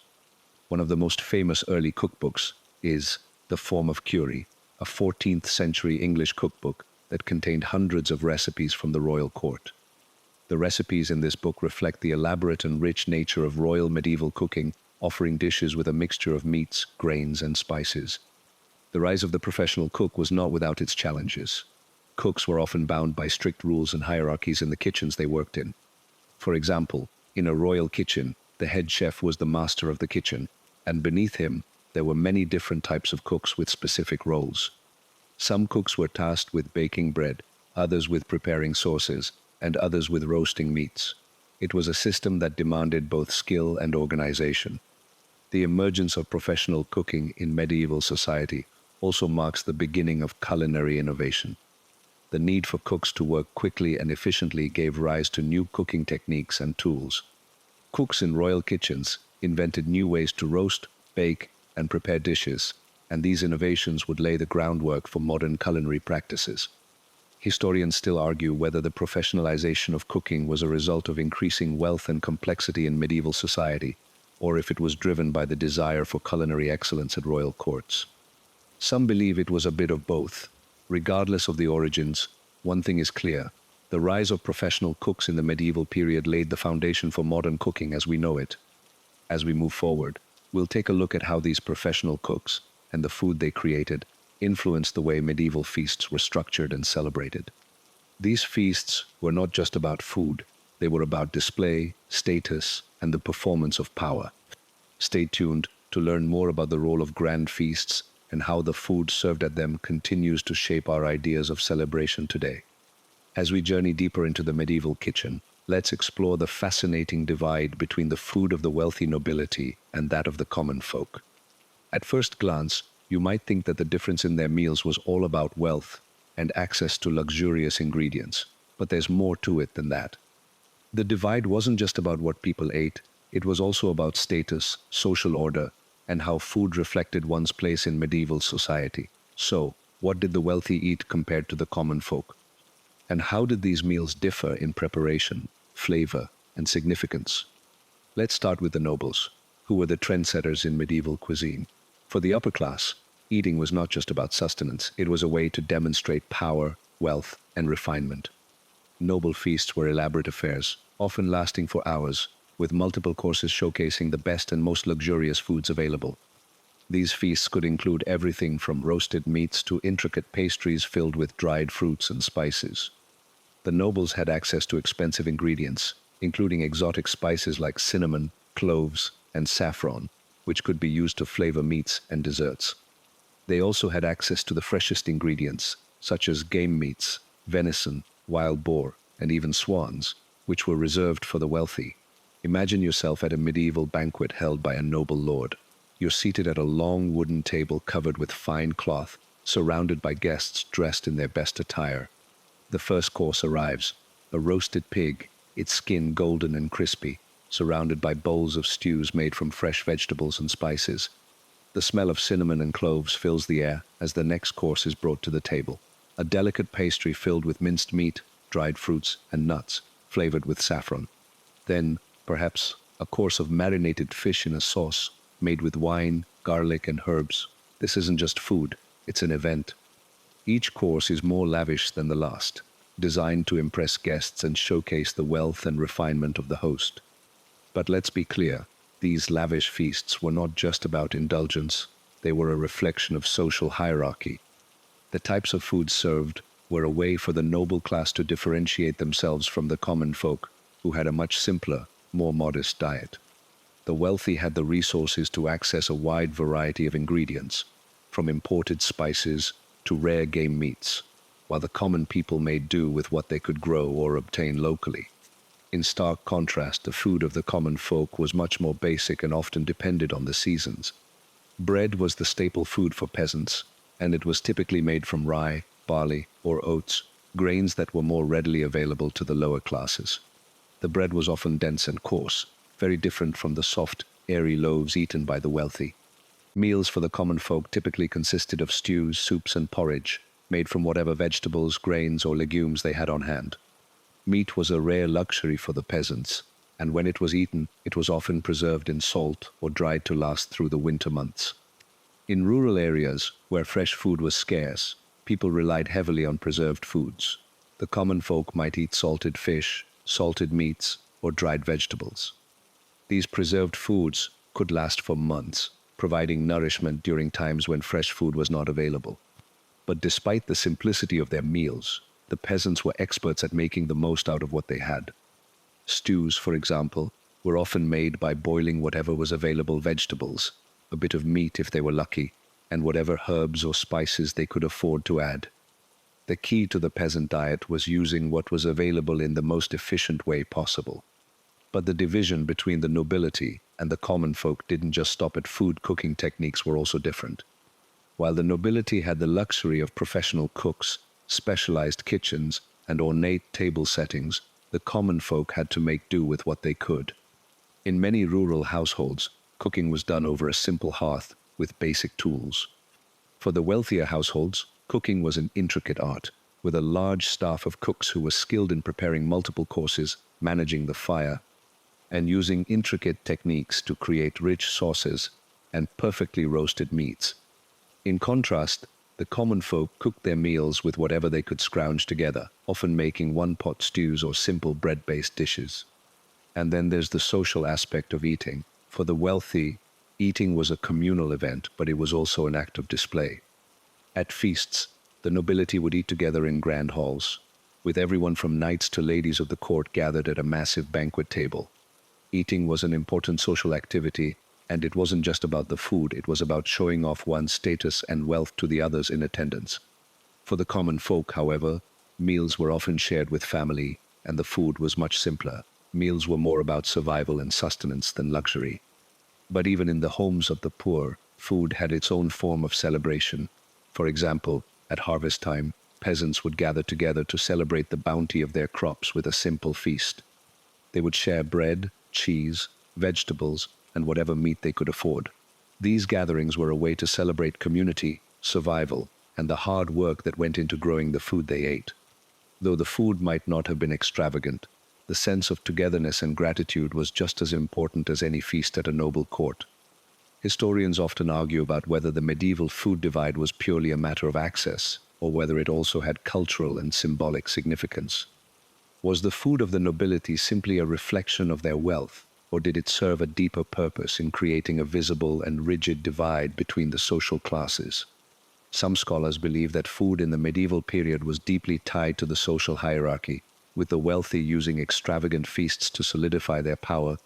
One of the most famous early cookbooks is The Form of Cury, a 14th century English cookbook that contained hundreds of recipes from the royal court. The recipes in this book reflect the elaborate and rich nature of royal medieval cooking, offering dishes with a mixture of meats, grains, and spices. The rise of the professional cook was not without its challenges. Cooks were often bound by strict rules and hierarchies in the kitchens they worked in. For example, in a royal kitchen, the head chef was the master of the kitchen, and beneath him, there were many different types of cooks with specific roles. Some cooks were tasked with baking bread, others with preparing sauces, and others with roasting meats. It was a system that demanded both skill and organization. The emergence of professional cooking in medieval society also marks the beginning of culinary innovation. The need for cooks to work quickly and efficiently gave rise to new cooking techniques and tools. Cooks in royal kitchens invented new ways to roast, bake, and prepare dishes, and these innovations would lay the groundwork for modern culinary practices. Historians still argue whether the professionalization of cooking was a result of increasing wealth and complexity in medieval society, or if it was driven by the desire for culinary excellence at royal courts. Some believe it was a bit of both. Regardless of the origins, one thing is clear. The rise of professional cooks in the medieval period laid the foundation for modern cooking as we know it. As we move forward, we'll take a look at how these professional cooks and the food they created influenced the way medieval feasts were structured and celebrated. These feasts were not just about food, they were about display, status, and the performance of power. Stay tuned to learn more about the role of grand feasts and how the food served at them continues to shape our ideas of celebration today. As we journey deeper into the medieval kitchen, let's explore the fascinating divide between the food of the wealthy nobility and that of the common folk. At first glance, you might think that the difference in their meals was all about wealth and access to luxurious ingredients, but there's more to it than that. The divide wasn't just about what people ate, it was also about status, social order, and how food reflected one's place in medieval society. So, what did the wealthy eat compared to the common folk? And how did these meals differ in preparation, flavor, and significance? Let's start with the nobles, who were the trendsetters in medieval cuisine. For the upper class, eating was not just about sustenance, it was a way to demonstrate power, wealth, and refinement. Noble feasts were elaborate affairs, often lasting for hours, with multiple courses showcasing the best and most luxurious foods available. These feasts could include everything from roasted meats to intricate pastries filled with dried fruits and spices. The nobles had access to expensive ingredients, including exotic spices like cinnamon, cloves, and saffron, which could be used to flavor meats and desserts. They also had access to the freshest ingredients, such as game meats, venison, wild boar, and even swans, which were reserved for the wealthy. Imagine yourself at a medieval banquet held by a noble lord. You're seated at a long wooden table covered with fine cloth, surrounded by guests dressed in their best attire. The first course arrives, a roasted pig, its skin golden and crispy, surrounded by bowls of stews made from fresh vegetables and spices. The smell of cinnamon and cloves fills the air as the next course is brought to the table. A delicate pastry filled with minced meat, dried fruits, and nuts, flavored with saffron. Then, perhaps, a course of marinated fish in a sauce, made with wine, garlic, and herbs. This isn't just food, it's an event. Each course is more lavish than the last, designed to impress guests and showcase the wealth and refinement of the host. But let's be clear, these lavish feasts were not just about indulgence, they were a reflection of social hierarchy. The types of food served were a way for the noble class to differentiate themselves from the common folk, who had a much simpler, more modest diet. The wealthy had the resources to access a wide variety of ingredients, from imported spices to rare game meats, while the common people made do with what they could grow or obtain locally. In stark contrast, the food of the common folk was much more basic and often depended on the seasons. Bread was the staple food for peasants, and it was typically made from rye, barley, or oats, grains that were more readily available to the lower classes. The bread was often dense and coarse, very different from the soft, airy loaves eaten by the wealthy. Meals for the common folk typically consisted of stews, soups, and porridge, made from whatever vegetables, grains, or legumes they had on hand. Meat was a rare luxury for the peasants, and when it was eaten, it was often preserved in salt or dried to last through the winter months. In rural areas, where fresh food was scarce, people relied heavily on preserved foods. The common folk might eat salted fish, salted meats, or dried vegetables. These preserved foods could last for months, providing nourishment during times when fresh food was not available. But despite the simplicity of their meals, the peasants were experts at making the most out of what they had. Stews, for example, were often made by boiling whatever was available vegetables, a bit of meat if they were lucky, and whatever herbs or spices they could afford to add. The key to the peasant diet was using what was available in the most efficient way possible. But the division between the nobility and the common folk didn't just stop at food. Cooking techniques were also different. While the nobility had the luxury of professional cooks, specialized kitchens, and ornate table settings, the common folk had to make do with what they could. In many rural households, cooking was done over a simple hearth with basic tools. For the wealthier households, cooking was an intricate art, with a large staff of cooks who were skilled in preparing multiple courses, managing the fire, and using intricate techniques to create rich sauces and perfectly roasted meats. In contrast, the common folk cooked their meals with whatever they could scrounge together, often making one-pot stews or simple bread-based dishes. And then there's the social aspect of eating. For the wealthy, eating was a communal event, but it was also an act of display. At feasts, the nobility would eat together in grand halls, with everyone from knights to ladies of the court gathered at a massive banquet table. Eating was an important social activity, and it wasn't just about the food, it was about showing off one's status and wealth to the others in attendance. For the common folk, however, meals were often shared with family, and the food was much simpler. Meals were more about survival and sustenance than luxury. But even in the homes of the poor, food had its own form of celebration. For example, at harvest time, peasants would gather together to celebrate the bounty of their crops with a simple feast. They would share bread, cheese, vegetables, and whatever meat they could afford. These gatherings were a way to celebrate community, survival, and the hard work that went into growing the food they ate. Though the food might not have been extravagant, the sense of togetherness and gratitude was just as important as any feast at a noble court. Historians often argue about whether the medieval food divide was purely a matter of access, or whether it also had cultural and symbolic significance. Was the food of the nobility simply a reflection of their wealth, or did it serve a deeper purpose in creating a visible and rigid divide between the social classes? Some scholars believe that food in the medieval period was deeply tied to the social hierarchy, with the wealthy using extravagant feasts to solidify their power,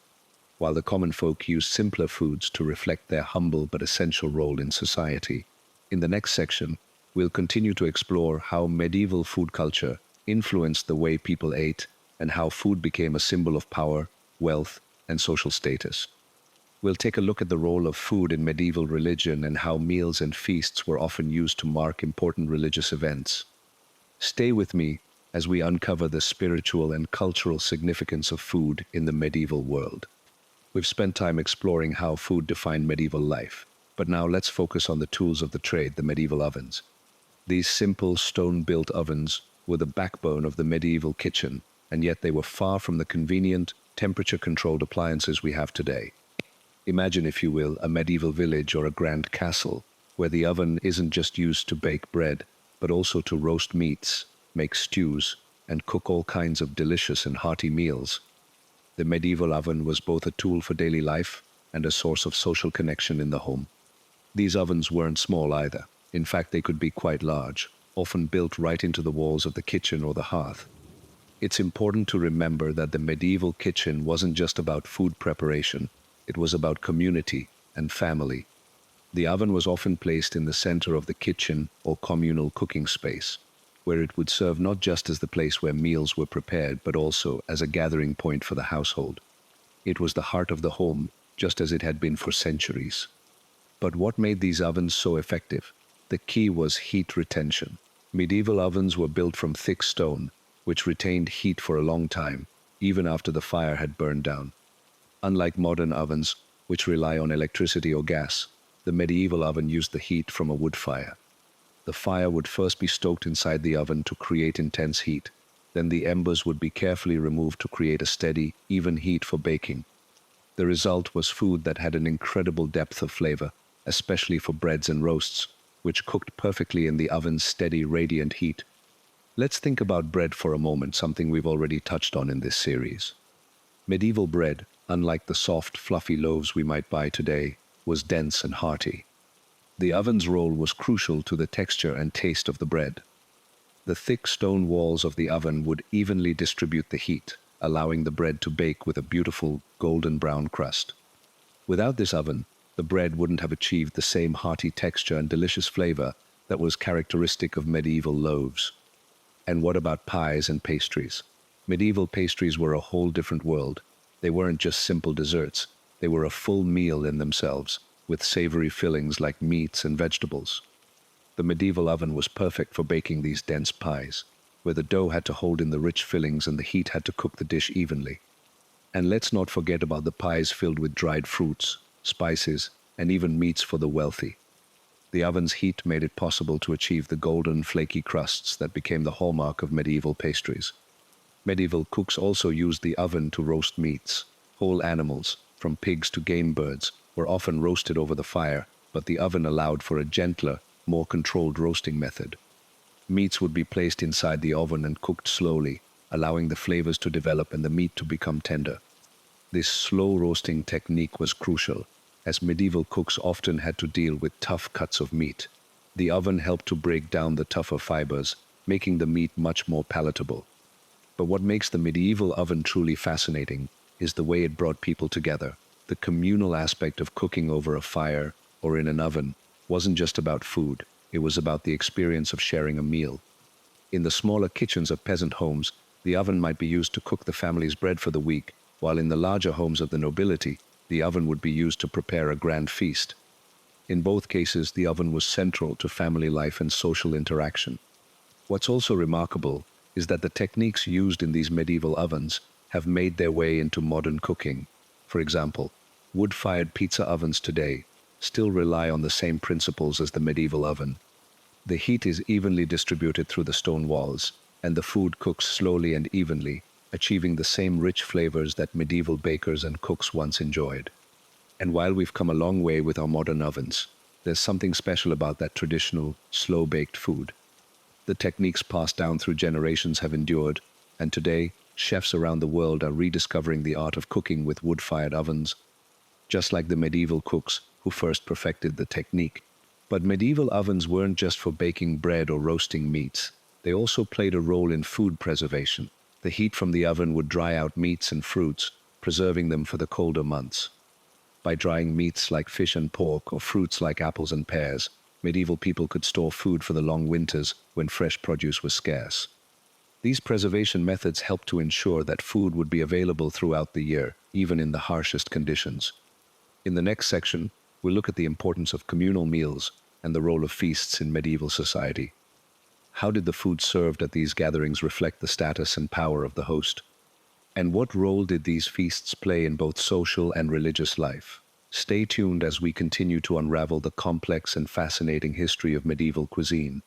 while the common folk used simpler foods to reflect their humble but essential role in society. In the next section, we'll continue to explore how medieval food culture influenced the way people ate and how food became a symbol of power, wealth, and social status. We'll take a look at the role of food in medieval religion and how meals and feasts were often used to mark important religious events. Stay with me as we uncover the spiritual and cultural significance of food in the medieval world. We've spent time exploring how food defined medieval life, but now let's focus on the tools of the trade, the medieval ovens. These simple stone-built ovens were the backbone of the medieval kitchen, and yet they were far from the convenient, temperature-controlled appliances we have today. Imagine, if you will, a medieval village or a grand castle, where the oven isn't just used to bake bread, but also to roast meats, make stews, and cook all kinds of delicious and hearty meals. The medieval oven was both a tool for daily life and a source of social connection in the home. These ovens weren't small either. In fact, they could be quite large, often built right into the walls of the kitchen or the hearth. It's important to remember that the medieval kitchen wasn't just about food preparation, it was about community and family. The oven was often placed in the center of the kitchen or communal cooking space, where it would serve not just as the place where meals were prepared, but also as a gathering point for the household. It was the heart of the home, just as it had been for centuries. But what made these ovens so effective? The key was heat retention. Medieval ovens were built from thick stone, which retained heat for a long time, even after the fire had burned down. Unlike modern ovens, which rely on electricity or gas, the medieval oven used the heat from a wood fire. The fire would first be stoked inside the oven to create intense heat. Then the embers would be carefully removed to create a steady, even heat for baking. The result was food that had an incredible depth of flavor, especially for breads and roasts, which cooked perfectly in the oven's steady, radiant heat. Let's think about bread for a moment, something we've already touched on in this series. Medieval bread, unlike the soft, fluffy loaves we might buy today, was dense and hearty. The oven's role was crucial to the texture and taste of the bread. The thick stone walls of the oven would evenly distribute the heat, allowing the bread to bake with a beautiful golden brown crust. Without this oven, the bread wouldn't have achieved the same hearty texture and delicious flavor that was characteristic of medieval loaves. And what about pies and pastries? Medieval pastries were a whole different world. They weren't just simple desserts, they were a full meal in themselves, with savory fillings like meats and vegetables. The medieval oven was perfect for baking these dense pies, where the dough had to hold in the rich fillings and the heat had to cook the dish evenly. And let's not forget about the pies filled with dried fruits, spices, and even meats for the wealthy. The oven's heat made it possible to achieve the golden, flaky crusts that became the hallmark of medieval pastries. Medieval cooks also used the oven to roast meats. Whole animals, from pigs to game birds, were often roasted over the fire, but the oven allowed for a gentler, more controlled roasting method. Meats would be placed inside the oven and cooked slowly, allowing the flavors to develop and the meat to become tender. This slow roasting technique was crucial, as medieval cooks often had to deal with tough cuts of meat. The oven helped to break down the tougher fibers, making the meat much more palatable. But what makes the medieval oven truly fascinating is the way it brought people together. The communal aspect of cooking over a fire or in an oven wasn't just about food, it was about the experience of sharing a meal. In the smaller kitchens of peasant homes, the oven might be used to cook the family's bread for the week, while in the larger homes of the nobility, the oven would be used to prepare a grand feast. In both cases, the oven was central to family life and social interaction. What's also remarkable is that the techniques used in these medieval ovens have made their way into modern cooking. For example, wood-fired pizza ovens today still rely on the same principles as the medieval oven. The heat is evenly distributed through the stone walls, and the food cooks slowly and evenly, achieving the same rich flavors that medieval bakers and cooks once enjoyed. And while we've come a long way with our modern ovens, there's something special about that traditional, slow-baked food. The techniques passed down through generations have endured, and today, chefs around the world are rediscovering the art of cooking with wood-fired ovens, just like the medieval cooks who first perfected the technique. But medieval ovens weren't just for baking bread or roasting meats. They also played a role in food preservation. The heat from the oven would dry out meats and fruits, preserving them for the colder months. By drying meats like fish and pork or fruits like apples and pears, medieval people could store food for the long winters when fresh produce was scarce. These preservation methods helped to ensure that food would be available throughout the year, even in the harshest conditions. In the next section, we'll look at the importance of communal meals and the role of feasts in medieval society. How did the food served at these gatherings reflect the status and power of the host? And what role did these feasts play in both social and religious life? Stay tuned as we continue to unravel the complex and fascinating history of medieval cuisine.